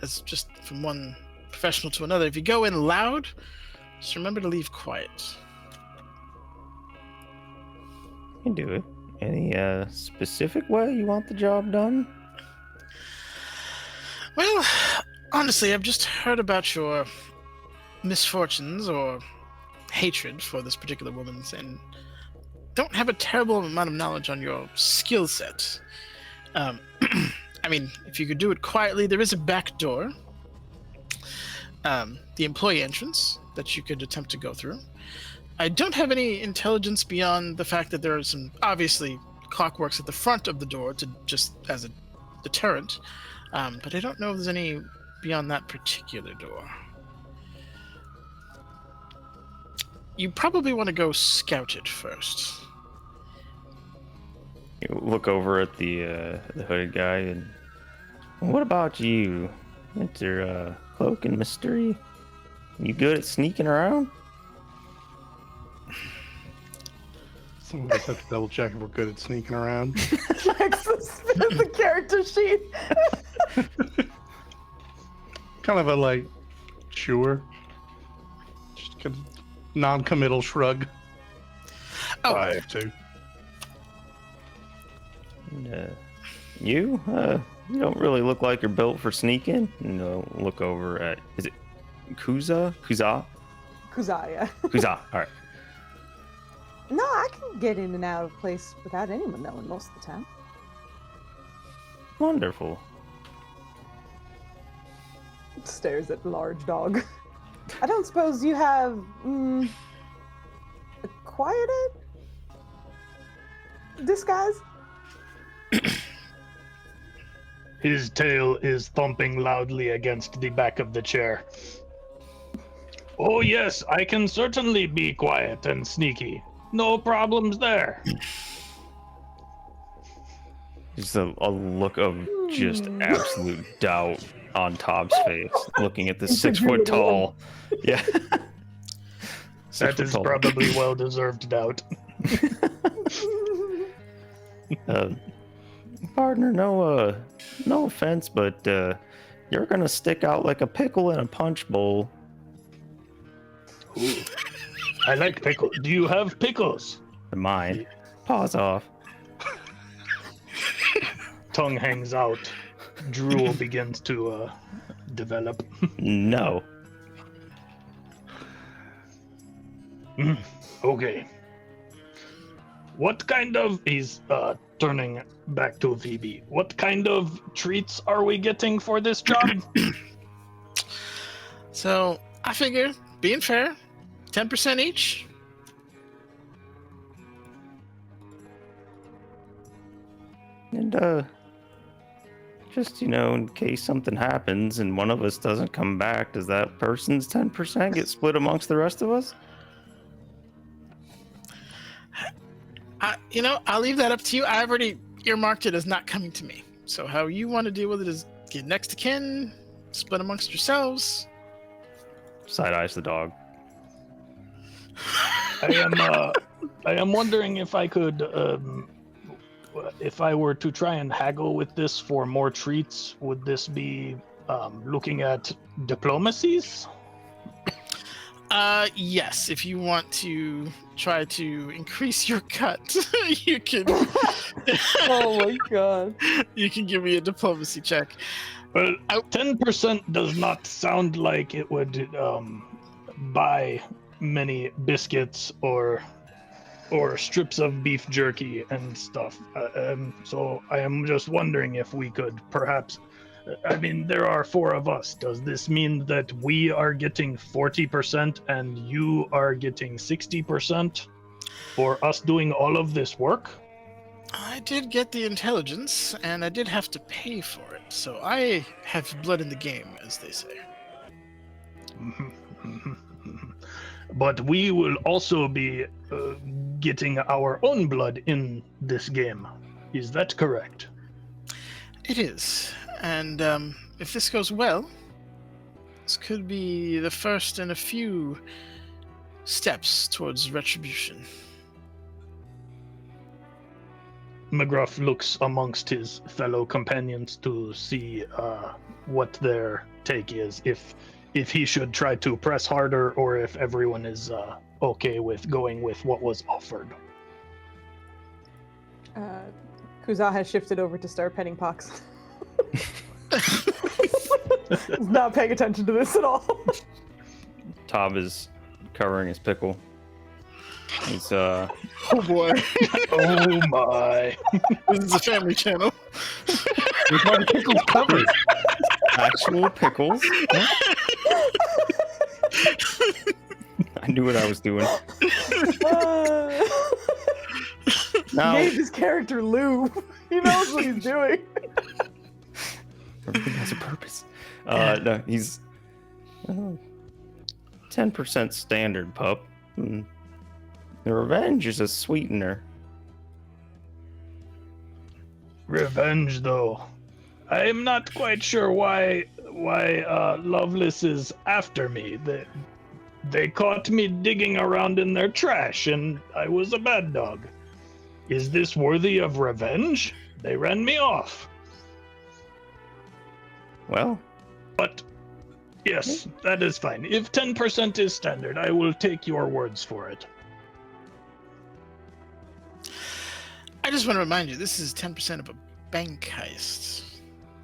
Speaker 3: as just from one professional to another, if you go in loud, just remember to leave quiet.
Speaker 4: You can do it. Any specific way you want the job done?
Speaker 3: Well, honestly, I've just heard about your misfortunes or hatred for this particular woman, and don't have a terrible amount of knowledge on your skill set. I mean, if you could do it quietly, there is a back door, the employee entrance that you could attempt to go through. I don't have any intelligence beyond the fact that there are some, obviously, clockworks at the front of the door to just as a deterrent, but I don't know if there's any beyond that particular door. You probably want to go scout it first.
Speaker 4: You look over at the hooded guy and, what about you, Mr. Cloak and Mystery? You good at sneaking around?
Speaker 1: Some of us have to double check if we're good at sneaking around.
Speaker 2: Checks the character sheet.
Speaker 1: Kind of a sure. Just kind of non-committal shrug.
Speaker 3: Oh,
Speaker 1: I have to.
Speaker 4: And, you don't really look like you're built for sneaking. Look over at, is it Kuza?
Speaker 2: Kuzaya.
Speaker 4: Kuza, all right.
Speaker 2: No, I can get in and out of place without anyone knowing most of the time.
Speaker 4: Wonderful.
Speaker 2: Stares at large dog. I don't suppose you have acquired a disguise?
Speaker 5: His tail is thumping loudly against the back of the chair. Oh yes, I can certainly be quiet and sneaky. No problems there.
Speaker 4: Just a look of just absolute doubt on Tom's face, looking at the 6 foot tall. Yeah.
Speaker 5: That is probably well-deserved doubt.
Speaker 4: Partner, no offense, but you're gonna stick out like a pickle in a punch bowl.
Speaker 5: Ooh. I like pickles. Do you have pickles?
Speaker 4: Mine. Paws off.
Speaker 5: Tongue hangs out. Drool begins to develop.
Speaker 4: No.
Speaker 5: Okay. What kind of... He's turning back to Phoebe. What kind of treats are we getting for this job?
Speaker 3: So, I figure, being fair, 10% each.
Speaker 4: And, just, in case something happens and one of us doesn't come back, does that person's 10% get split amongst the rest of us?
Speaker 3: I'll leave that up to you. I already earmarked it as not coming to me. So how you want to deal with it is get next to kin, split amongst yourselves.
Speaker 4: Side eyes the dog.
Speaker 5: I am wondering if I could, if I were to try and haggle with this for more treats, would this be looking at diplomacies?
Speaker 3: Yes, if you want to try to increase your cut, you can.
Speaker 2: Oh my god.
Speaker 3: You can give me a diplomacy check.
Speaker 5: Well, 10% does not sound like it would buy many biscuits or strips of beef jerky and stuff. So I am just wondering if we could perhaps. I mean, there are 4 of us. Does this mean that we are getting 40% and you are getting 60% for us doing all of this work?
Speaker 3: I did get the intelligence, and I did have to pay for it, so I have blood in the game, as they say.
Speaker 5: But we will also be getting our own blood in this game. Is that correct?
Speaker 3: It is, and if this goes well, this could be the first in a few steps towards retribution.
Speaker 5: McGruff looks amongst his fellow companions to see what their take is, if he should try to press harder or if everyone is okay with going with what was offered.
Speaker 2: Kuza has shifted over to start petting Pox. He's not paying attention to this at all.
Speaker 4: Tob is covering his pickle. He's
Speaker 3: Oh boy.
Speaker 5: Oh my.
Speaker 3: This is a family channel.
Speaker 1: We've already pickles covered.
Speaker 4: actual pickles. I knew what I was doing. Now,
Speaker 2: Gave his character Lou. He knows what he's doing.
Speaker 4: everything has a purpose. No, he's 10% standard, pup. The revenge is a sweetener.
Speaker 5: Revenge, though. I'm not quite sure why Lovelace is after me. They caught me digging around in their trash, and I was a bad dog. Is this worthy of revenge? They ran me off.
Speaker 4: Well,
Speaker 5: But yes, that is fine. If 10% is standard, I will take your words for it.
Speaker 3: I just want to remind you, this is 10% of a bank heist.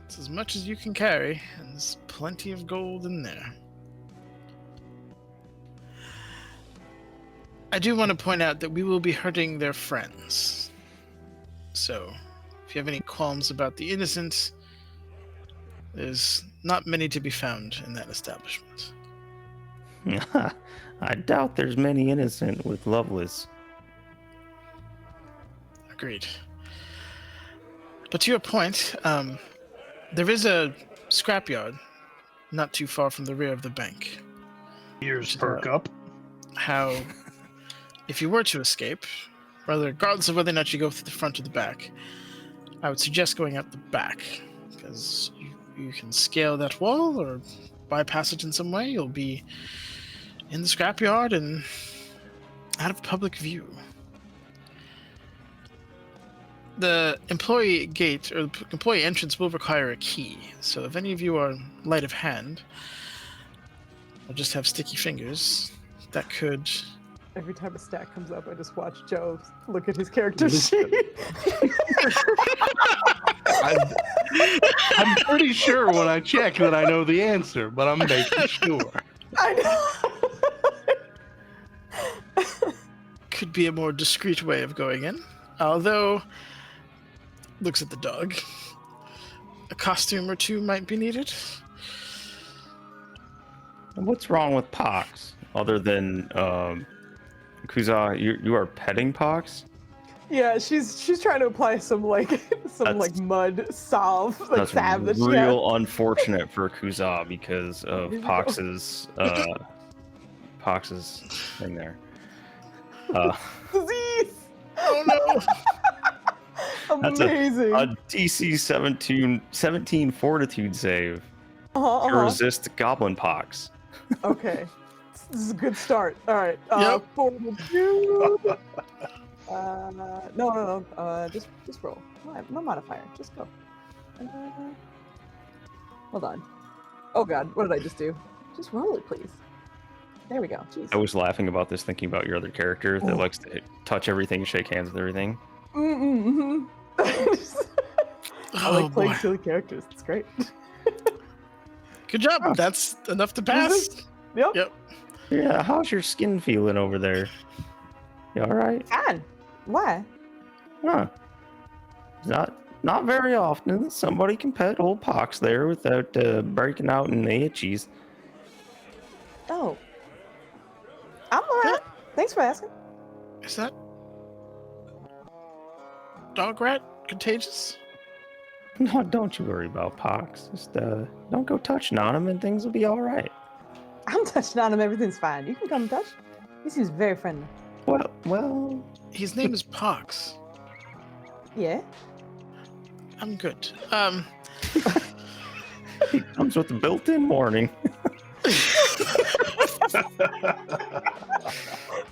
Speaker 3: It's as much as you can carry, and there's plenty of gold in there. I do want to point out that we will be hurting their friends. So, if you have any qualms about the innocent, there's not many to be found in that establishment.
Speaker 4: I doubt there's many innocent with Lovelace.
Speaker 3: Agreed. But to your point, there is a scrapyard not too far from the rear of the bank.
Speaker 5: Ears perk up.
Speaker 3: How, if you were to escape, regardless of whether or not you go through the front or the back, I would suggest going out the back, because you can scale that wall or bypass it in some way. You'll be in the scrapyard and out of public view. The employee gate or the employee entrance will require a key, so if any of you are light of hand or just have sticky fingers, that could...
Speaker 2: Every time a stat comes up, I just watch Joe look at his character sheet.
Speaker 1: I'm pretty sure when I check that I know the answer, but I'm making sure.
Speaker 2: I know.
Speaker 3: could be a more discreet way of going in. Although, looks at the dog. A costume or two might be needed.
Speaker 4: What's wrong with Pox? Other than, Kuza, you are petting Pox?
Speaker 2: Yeah, she's trying to apply some mud salve,
Speaker 4: That's
Speaker 2: salve that she has.
Speaker 4: real unfortunate for Kuza because of Pox's thing there.
Speaker 2: Disease.
Speaker 3: Oh no!
Speaker 4: That's
Speaker 2: Amazing.
Speaker 4: a DC 17 fortitude save to
Speaker 2: Uh-huh.
Speaker 4: resist Goblin Pox.
Speaker 2: Okay. This is a good start. All right.
Speaker 3: Yep.
Speaker 2: Forward two. No. Just roll. No modifier. Just go. Hold on. Oh God, what did I just do? Just roll it, please. There we go. Jeez.
Speaker 4: I was laughing about this, thinking about your other character that likes to touch everything, shake hands with everything.
Speaker 2: I
Speaker 3: Oh,
Speaker 2: like playing
Speaker 3: boy.
Speaker 2: silly characters. It's great.
Speaker 3: Good job.
Speaker 4: Oh.
Speaker 3: That's enough to pass.
Speaker 2: Yep.
Speaker 3: Yep.
Speaker 4: Yeah, how's your skin feeling over there? You all right?
Speaker 2: Fine. Why?
Speaker 4: Huh. Not very often that somebody can pet old Pox there without breaking out in the itchies.
Speaker 2: Oh. I'm alright. Thanks for asking.
Speaker 3: Is that dog rat contagious?
Speaker 4: No, don't you worry about Pox. Just don't go touching on him and things will be all right.
Speaker 2: I'm touching on him. Everything's fine. You can come touch. He seems very friendly.
Speaker 4: Well,
Speaker 3: His name is Pox.
Speaker 2: Yeah.
Speaker 3: I'm good.
Speaker 4: he comes with a built-in warning.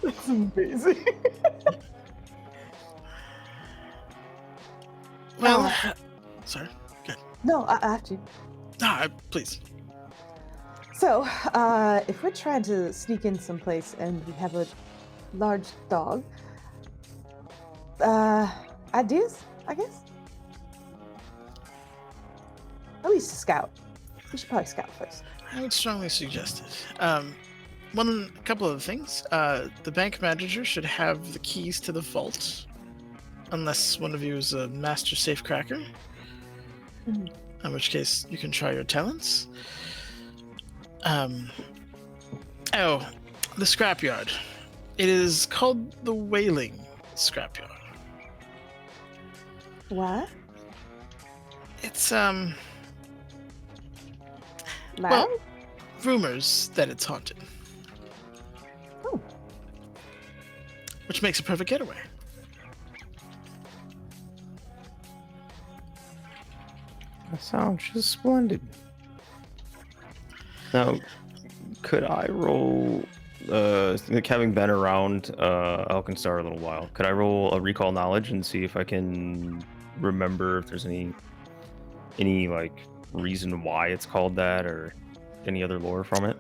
Speaker 2: That's amazing.
Speaker 3: Well, sorry. Good.
Speaker 2: No, I have to.
Speaker 3: Please.
Speaker 2: So, if we're trying to sneak in someplace and we have a large dog, ideas, I guess? At least scout. We should probably scout first.
Speaker 3: I would strongly suggest it. A couple of things. The bank manager should have the keys to the vault, unless one of you is a master safecracker.
Speaker 2: Mhm.
Speaker 3: In which case, you can try your talents. The scrapyard. It is called the Wailing Scrapyard.
Speaker 2: What?
Speaker 3: It's
Speaker 2: Loud?
Speaker 3: well, rumors that it's haunted.
Speaker 2: Oh.
Speaker 3: Which makes a perfect getaway.
Speaker 4: That sounds just splendid. Now, could I roll, having been around Alkenstar a little while, could I roll a recall knowledge and see if I can remember if there's any like reason why it's called that or any other lore from it?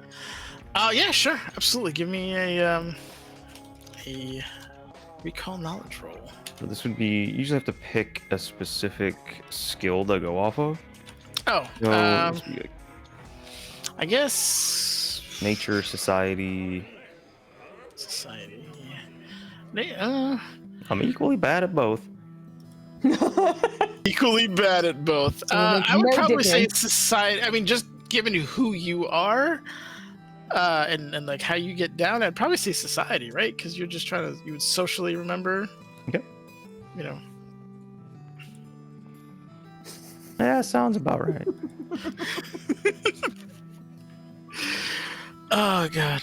Speaker 3: Yeah, sure, absolutely. Give me a recall knowledge roll.
Speaker 4: So this would be, you usually have to pick a specific skill to go off of.
Speaker 3: Oh,
Speaker 4: So this would be like
Speaker 3: I guess
Speaker 4: nature, society.
Speaker 3: society.
Speaker 4: I'm equally bad at both.
Speaker 3: Equally bad at both.
Speaker 2: So it makes
Speaker 3: I would
Speaker 2: no
Speaker 3: probably say
Speaker 2: difference.
Speaker 3: society. I mean, just given who you are, and like how you get down, I'd probably say society, right? Because you're just trying to, you would socially remember.
Speaker 4: Okay.
Speaker 3: You know.
Speaker 4: Yeah, sounds about right.
Speaker 3: Oh God.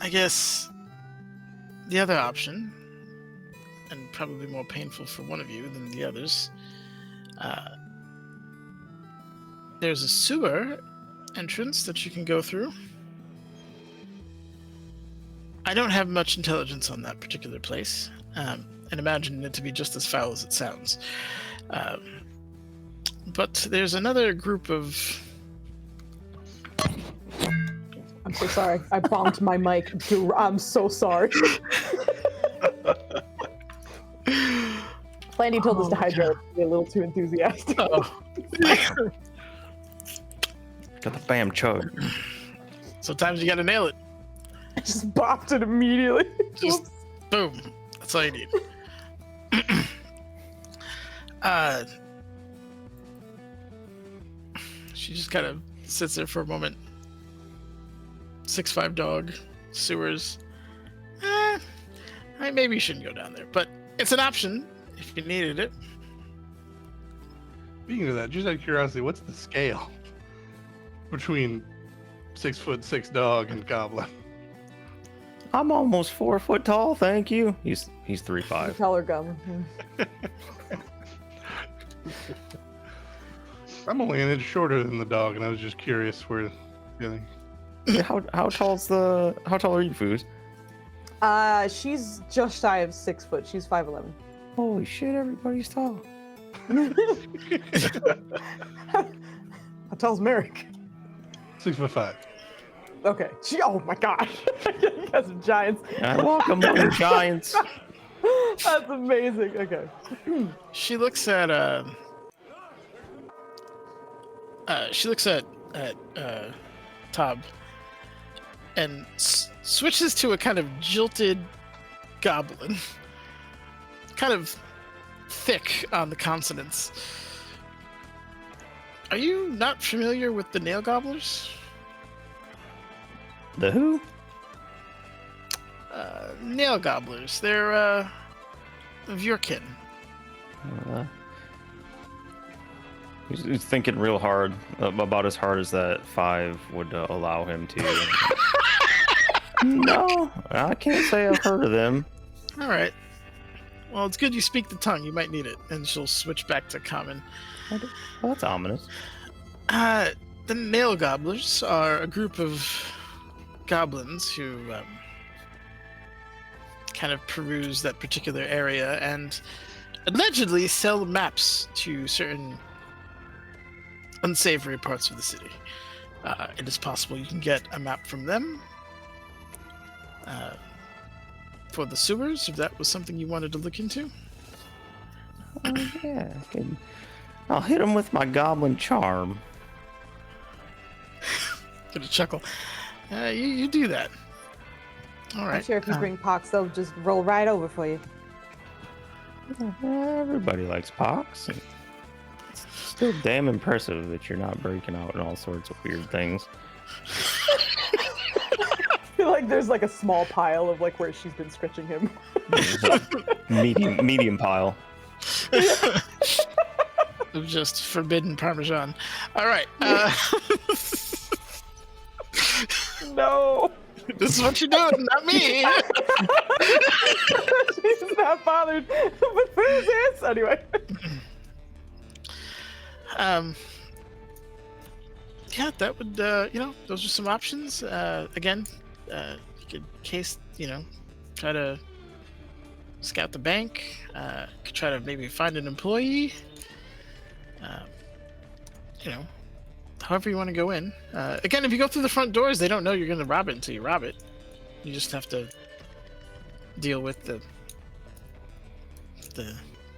Speaker 3: I guess the other option, and probably more painful for one of you than the others, there's a sewer entrance that you can go through. I don't have much intelligence on that particular place, and imagine it to be just as foul as it sounds. But there's another group of...
Speaker 2: I'm so sorry. I bonked my mic. I'm so sorry. Plandy told us to hydrate. Be a little too enthusiastic.
Speaker 3: Oh.
Speaker 4: Got the bam chug.
Speaker 3: Sometimes you gotta nail it.
Speaker 2: I just bopped it immediately.
Speaker 3: Just boom. That's all you need. She just kind of sits there for a moment. 6'5" dog, sewers. Maybe you shouldn't go down there, but it's an option if you needed it.
Speaker 1: Speaking of that, just out of curiosity, what's the scale between 6'6" dog and goblin?
Speaker 4: I'm almost 4 foot tall, thank you. He's 3'5".
Speaker 2: Color gum.
Speaker 1: I'm only an inch shorter than the dog, and I was just curious where. Really.
Speaker 4: How tall are you, Foos?
Speaker 2: She's just shy of 6 foot. She's 5'11".
Speaker 4: Holy shit, everybody's tall.
Speaker 2: How tall's Merrick?
Speaker 1: 6'5".
Speaker 2: Okay. Oh my god. You guys are giants.
Speaker 4: I walk among giants.
Speaker 2: That's amazing. Okay.
Speaker 3: She looks at Tob and switches to a kind of jilted goblin, kind of thick on the consonants. Are you not familiar with the nail gobblers?
Speaker 4: The who?
Speaker 3: Nail gobblers. They're of your kin.
Speaker 4: He's thinking real hard, about as hard as that 5 would allow him to. No, I can't say I've heard of them.
Speaker 3: All right. Well, it's good you speak the tongue. You might need it. And she'll switch back to common.
Speaker 4: Well, that's ominous.
Speaker 3: The nail gobblers are a group of goblins who kind of peruse that particular area and allegedly sell maps to certain unsavory parts of the city. It is possible you can get a map from them for the sewers, if that was something you wanted to look into.
Speaker 4: Oh, yeah, I'll hit him with my goblin charm.
Speaker 3: Get a chuckle. You do that. All right.
Speaker 2: I'm sure if you bring Pox, they'll just roll right over for you.
Speaker 4: Everybody likes pox. It's still damn impressive that you're not breaking out in all sorts of weird things.
Speaker 2: I feel like there's like a small pile of like where she's been scratching him.
Speaker 4: medium pile.
Speaker 3: Of just forbidden Parmesan. All right.
Speaker 2: No.
Speaker 3: This is what you're doing, not me.
Speaker 2: She's not bothered. But who's this? Anyway.
Speaker 3: Yeah, that would, those are some options. Again, you could try to scout the bank. Could try to maybe find an employee. However you want to go in. Again, if you go through the front doors, they don't know you're going to rob it until you rob it. You just have to deal with the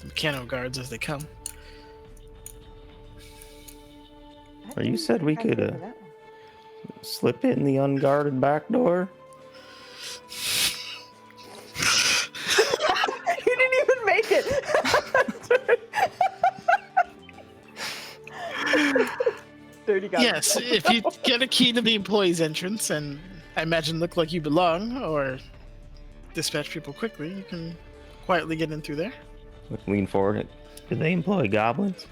Speaker 3: mechano guards as they come.
Speaker 4: Or you said we could slip in the unguarded back door?
Speaker 2: You didn't even make it. Dirty guy.
Speaker 3: Yes, if you get a key to the employee's entrance and I imagine look like you belong or dispatch people quickly, you can quietly get in through there.
Speaker 4: Lean forward. Do they employ goblins?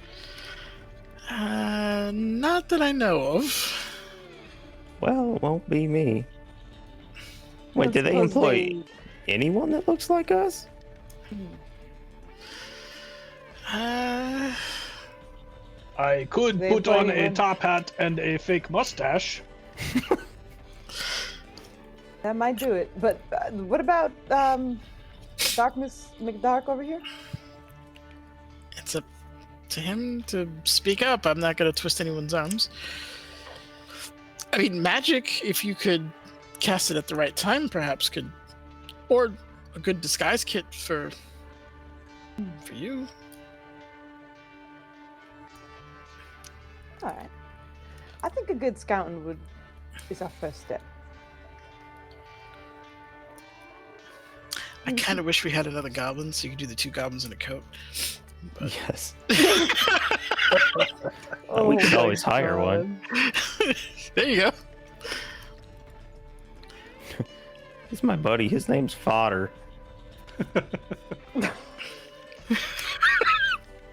Speaker 3: Not that I know of.
Speaker 4: Well, it won't be me. Wait, do they employ anyone that looks like us?
Speaker 5: I could
Speaker 2: They
Speaker 5: put on
Speaker 2: play
Speaker 5: a
Speaker 2: him.
Speaker 5: top hat and a fake mustache.
Speaker 2: That might do it. But what about Darkness McDark over here?
Speaker 3: It's up to him to speak up. I'm not going to twist anyone's arms. I mean, magic, if you could cast it at the right time, perhaps could, or a good disguise kit for you.
Speaker 2: All right. I think a good scouting is our first step.
Speaker 3: I kind of wish we had another goblin so you could do the 2 goblins in a coat. But...
Speaker 4: Yes.
Speaker 2: Oh
Speaker 4: we could
Speaker 2: my
Speaker 4: always hire one.
Speaker 3: There you go.
Speaker 4: He's my buddy. His name's Fodder.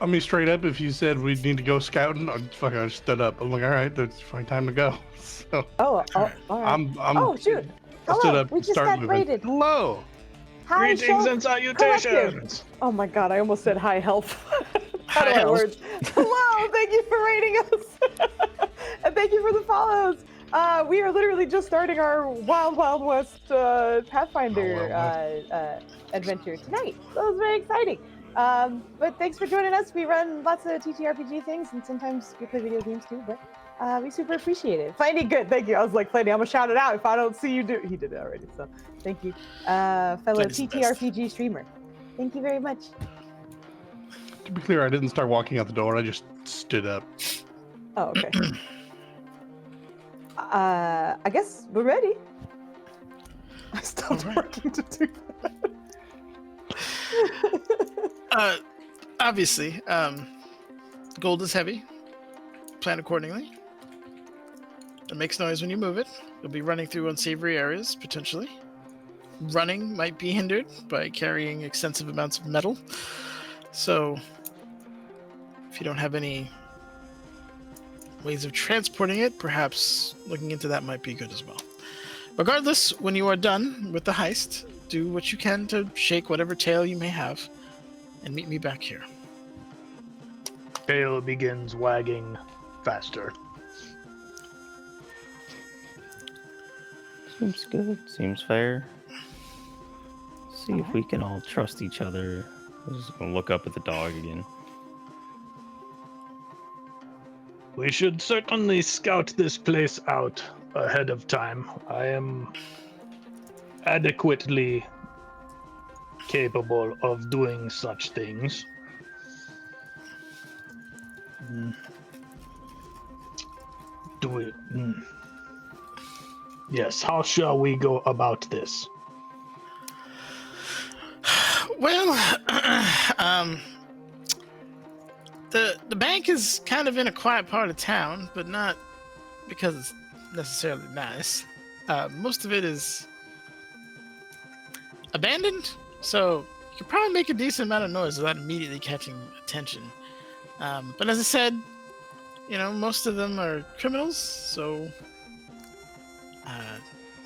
Speaker 1: I mean, straight up, if you said we need to go scouting, I stood up. I'm like, all right, that's fine time to go. So
Speaker 2: Oh, all right.
Speaker 1: I'm
Speaker 2: Shoot.
Speaker 1: I stood
Speaker 2: Hello,
Speaker 1: up
Speaker 2: we
Speaker 1: and
Speaker 2: just
Speaker 1: started
Speaker 2: got
Speaker 1: moving.
Speaker 2: raided.
Speaker 1: Hello.
Speaker 2: Hi,
Speaker 5: Greetings
Speaker 2: Shulk.
Speaker 5: and salutations.
Speaker 2: Oh my god, I almost said hi, health. Out of my
Speaker 4: Hello.
Speaker 2: words. Hello, thank you for rating us. And thank you for the follows. We are literally just starting our Wild Wild West Pathfinder adventure tonight. So it's very exciting. But thanks for joining us. We run lots of TTRPG things, and sometimes we play video games too, but we super appreciate it. Flanny, good, thank you. I was like, Flanny, I'm gonna shout it out if I don't see you do. He did it already, so thank you. Fellow
Speaker 3: Flanny's the best.
Speaker 2: TTRPG streamer. Thank you very much.
Speaker 1: To be clear, I didn't start walking out the door. I just stood up.
Speaker 2: Oh, okay. I guess we're ready. I stopped working to do that.
Speaker 3: Obviously, gold is heavy. Plan accordingly. It makes noise when you move it. You'll be running through unsavory areas, potentially. Running might be hindered by carrying extensive amounts of metal. So, if you don't have any ways of transporting it, perhaps looking into that might be good as well. Regardless, when you are done with the heist, do what you can to shake whatever tail you may have and meet me back here.
Speaker 5: Tail begins wagging faster.
Speaker 4: Seems good. Seems fair. See if we can all trust each other. I'm just gonna look up at the dog again.
Speaker 5: We should certainly scout this place out ahead of time. I am adequately capable of doing such things. Do we? Yes, how shall we go about this?
Speaker 3: Well, the bank is kind of in a quiet part of town, but not because it's necessarily nice. Most of it is abandoned, so you could probably make a decent amount of noise without immediately catching attention. But as I said, most of them are criminals, so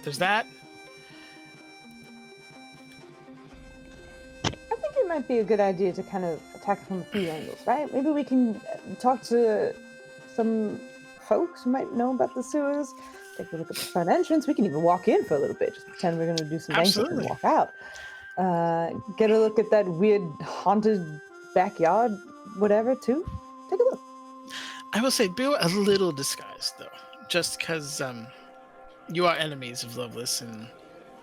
Speaker 3: there's that.
Speaker 2: I think it might be a good idea to kind of attack it from a few angles, right? Maybe we can talk to some folks who might know about the sewers, take a look at the front entrance. We can even walk in for a little bit, just pretend we're going to do some banking and
Speaker 3: Absolutely.
Speaker 2: walk out. Get a look at that weird haunted backyard, whatever, too. Take a look.
Speaker 3: I will say, be a little disguised, though, just because you are enemies of Loveless, and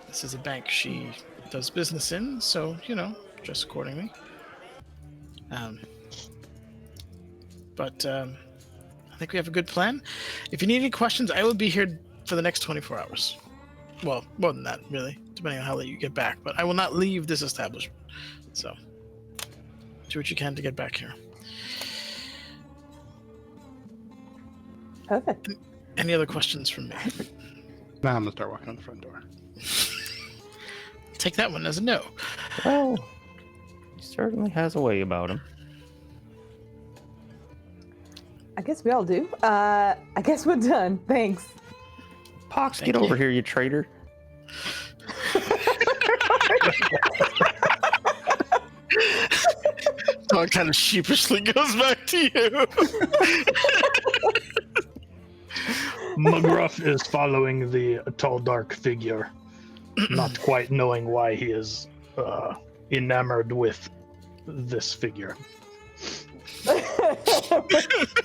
Speaker 3: this is a bank she does business in, so, dress accordingly. But I think we have a good plan. If you need any questions, I will be here for the next 24 hours. Well, more than that, really, depending on how late you get back. But I will not leave this establishment. So, do what you can to get back here.
Speaker 2: Perfect.
Speaker 3: Any other questions from me?
Speaker 1: Now I'm gonna start walking on the front door.
Speaker 3: Take that one as a no.
Speaker 4: Well, he certainly has a way about him.
Speaker 2: I guess we all do. I guess we're done. Thanks.
Speaker 4: Pox,
Speaker 3: Thank
Speaker 4: get over
Speaker 3: you.
Speaker 4: here, you traitor.
Speaker 3: Dog kind of sheepishly goes back to you.
Speaker 5: McGruff is following the tall, dark figure, not quite knowing why he is enamored with this figure.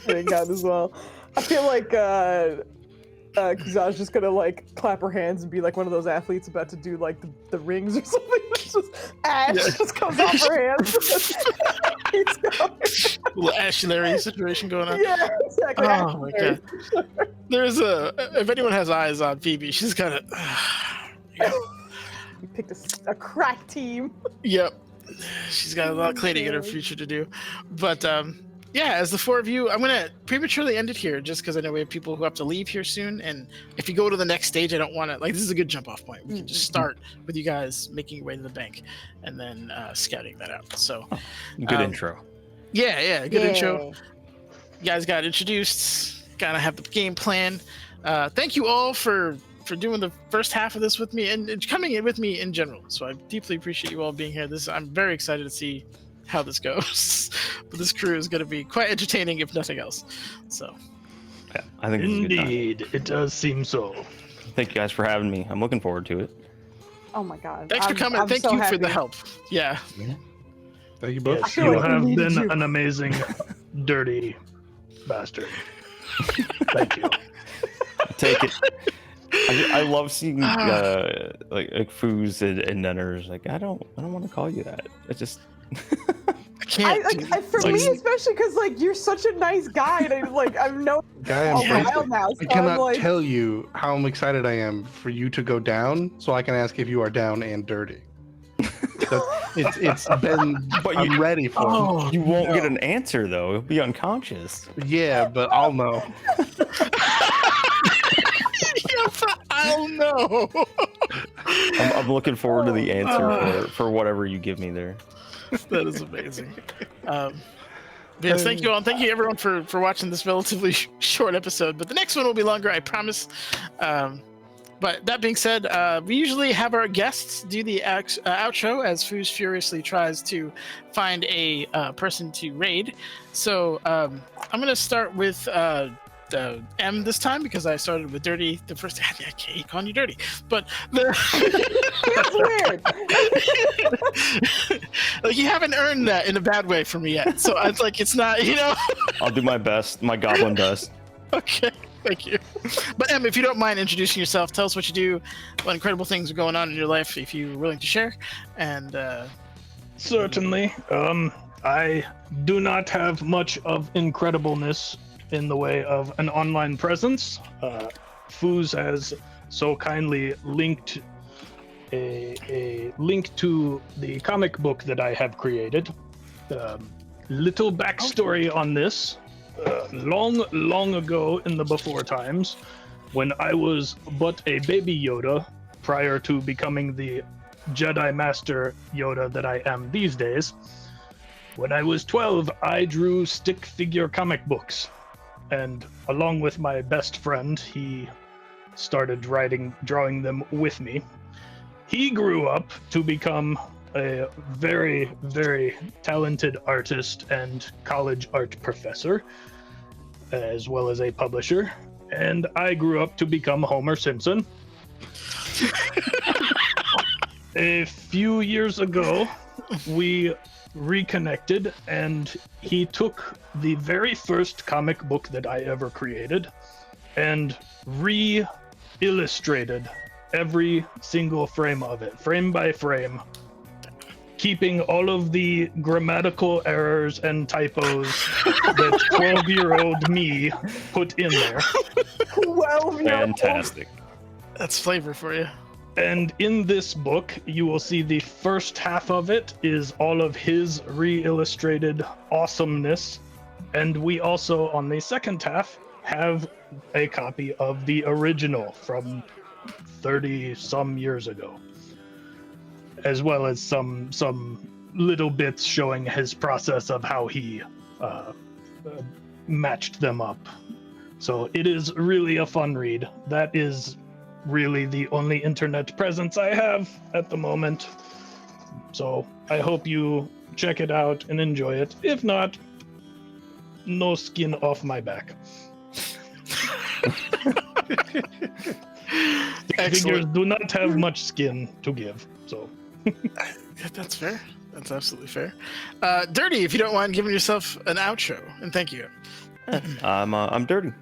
Speaker 2: Thank God as well. I feel like Kazan's just gonna like clap her hands and be like one of those athletes about to do like the rings or something. It's just ash just comes off her hands. Keeps going.
Speaker 3: Little Ash Larry situation going on.
Speaker 2: Yeah, exactly.
Speaker 3: Oh my god. There's if anyone has eyes on Phoebe, she's got a.
Speaker 2: You picked a crack team.
Speaker 3: Yep. She's got a lot of cleaning in her future to do. But yeah, as the four of you, I'm going to prematurely end it here just because I know we have people who have to leave here soon. And if you go to the next stage, I don't want to, this is a good jump off point. We can just start with you guys making your way to the bank and then scouting that out. So
Speaker 4: Good intro.
Speaker 3: Yeah, good intro. You guys got introduced, kind of have the game plan. Thank you all for doing the first half of this with me and coming in with me in general. So I deeply appreciate you all being here. I'm very excited to see how this goes. But this crew is going to be quite entertaining, if nothing else. So,
Speaker 4: Yeah, I think this is a good time.
Speaker 5: Indeed, it does seem so.
Speaker 4: Thank you guys for having me. I'm looking forward to it.
Speaker 2: Oh my god.
Speaker 3: thanks for coming.
Speaker 2: I'm
Speaker 3: Thank
Speaker 2: so
Speaker 3: you for the
Speaker 2: happy.
Speaker 3: help. Yeah.
Speaker 1: Thank you both.
Speaker 5: Yes,
Speaker 2: feel
Speaker 5: you
Speaker 2: like we
Speaker 5: have
Speaker 2: needed
Speaker 5: been
Speaker 2: you.
Speaker 5: an amazing, dirty bastard. Thank you.
Speaker 4: Take it. I love seeing like Foos and Nenners. Like I don't want to call you that. It's just
Speaker 3: I can't. dude.
Speaker 2: For
Speaker 3: Like,
Speaker 2: me, especially because like you're such a nice guy, and I've known
Speaker 1: Guy,
Speaker 2: you
Speaker 1: I'm
Speaker 2: for a
Speaker 1: grateful.
Speaker 2: while now.
Speaker 1: I
Speaker 2: So I'm
Speaker 1: cannot
Speaker 2: like,
Speaker 1: tell you how excited I am for you to go down, so I can ask if you are down and dirty. It's been.
Speaker 4: But
Speaker 1: I'm ready for
Speaker 3: oh,
Speaker 4: you won't get
Speaker 3: no.
Speaker 4: an answer though. You'll be unconscious.
Speaker 1: it. Yeah, but I'll know.
Speaker 3: I'll know.
Speaker 4: I'm looking forward to the answer for whatever you give me there.
Speaker 3: That is amazing. But yes, thank you all. And thank you everyone for watching this relatively short episode. But the next one will be longer, I promise. But that being said, we usually have our guests do the outro as Foos furiously tries to find a person to raid. So I'm going to start with M this time because I started with Dirty the first. I can't call you Dirty, but
Speaker 2: that's weird.
Speaker 3: like you haven't earned that in a bad way for me yet. So it's like it's not,
Speaker 4: I'll do my best, my goblin best.
Speaker 3: Okay, thank you. But Em, if you don't mind introducing yourself, tell us what you do, what incredible things are going on in your life, if you're willing to share. And
Speaker 5: Certainly. I do not have much of incredibleness in the way of an online presence. Foos has so kindly linked a link to the comic book that I have created. Little backstory on this. Long ago in the before times, when I was but a baby Yoda, prior to becoming the Jedi Master Yoda that I am these days, when I was 12, I drew stick figure comic books. And along with my best friend, he started drawing them with me. He grew up to become a very, very talented artist and college art professor, as well as a publisher. And I grew up to become Homer Simpson. A few years ago, we reconnected, and he took the very first comic book that I ever created and re-illustrated every single frame of it, frame by frame, keeping all of the grammatical errors and typos that 12-year-old me put in there.
Speaker 2: 12-year-old.
Speaker 4: Fantastic.
Speaker 3: that's flavor for you.
Speaker 5: And in this book, you will see the first half of it is all of his re-illustrated awesomeness. And we also, on the second half, have a copy of the original from 30-some years ago, as well as some little bits showing his process of how he matched them up. So it is really a fun read. That is really the only internet presence I have at the moment. So I hope you check it out and enjoy it. If not, no skin off my back. Figures do not have much skin to give, so.
Speaker 3: That's fair. That's absolutely fair. Dirty, if you don't mind giving yourself an outro, and thank you.
Speaker 4: I'm Dirty. You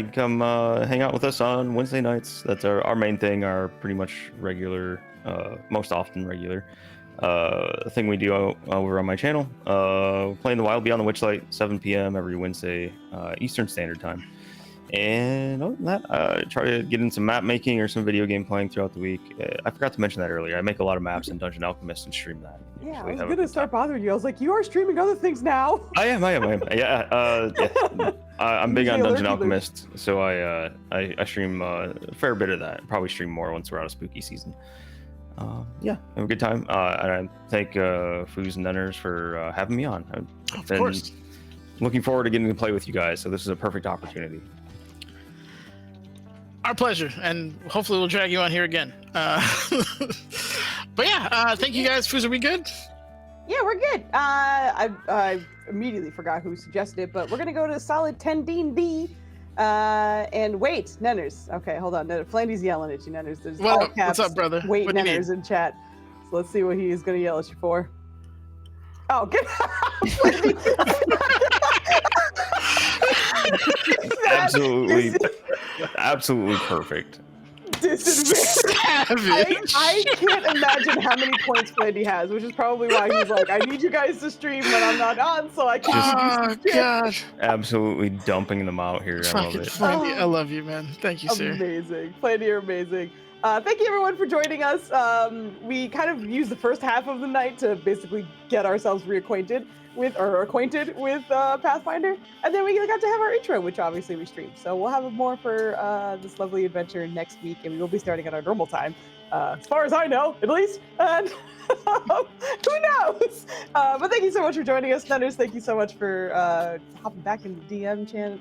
Speaker 4: can come hang out with us on Wednesday nights. That's our main thing, our pretty much regular, most often regular thing we do over on my channel. Playing the Wild Beyond the Witchlight, 7 p.m. every Wednesday, Eastern Standard Time. And other than that, try to get in some map making or some video game playing throughout the week. I forgot to mention that earlier. I make a lot of maps in Dungeon Alchemist and stream that.
Speaker 2: Yeah,
Speaker 4: So
Speaker 2: I
Speaker 4: we
Speaker 2: was
Speaker 4: have a
Speaker 2: gonna
Speaker 4: good
Speaker 2: start
Speaker 4: time.
Speaker 2: bothering you. I was like, you are streaming other things now.
Speaker 4: I am. Yeah, I'm big on Dungeon Alchemist, so I stream a fair bit of that. Probably stream more once we're out of spooky season. Yeah, have a good time. And I thank Foos and Nenners for having me on.
Speaker 3: Of course.
Speaker 4: Looking forward to getting to play with you guys, so this is a perfect opportunity.
Speaker 3: Our pleasure, and hopefully we'll drag you on here again. But yeah, thank you guys. Foos, are we good?
Speaker 2: Yeah, we're good. I immediately forgot who suggested it, but we're gonna go to solid 10 D&D. And wait, Nenners. Okay, hold on. Flandy's yelling at you, Nenners. There's all
Speaker 3: What's
Speaker 2: caps.
Speaker 3: up, brother?
Speaker 2: Wait,
Speaker 3: What do you need?
Speaker 2: Nenners in chat. So let's see what he is gonna yell at you for. Oh, get out!
Speaker 4: Absolutely perfect.
Speaker 2: Disadvantage. I can't imagine how many points Flandy has, which is probably why he's like, I need you guys to stream when I'm not on, so I can
Speaker 3: Oh God!
Speaker 4: Absolutely dumping them out here. I love it.
Speaker 3: Flandy, I love you, man. Thank you, sir.
Speaker 2: Amazing. Flandy, you're amazing. Thank you everyone for joining us. We kind of used the first half of the night to basically get ourselves acquainted with Pathfinder, and then we got to have our intro, which obviously we streamed. So we'll have more for this lovely adventure next week, and we will be starting at our normal time, as far as I know, at least. And who knows? But thank you so much for joining us, Thunders. Thank you so much for hopping back in the DM chair.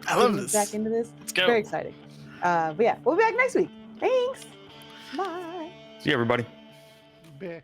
Speaker 3: I love this.
Speaker 2: Back into this.
Speaker 3: Let's go.
Speaker 2: Very exciting. But yeah, we'll be back next week. Thanks. Bye.
Speaker 4: See you, everybody.
Speaker 1: Beh.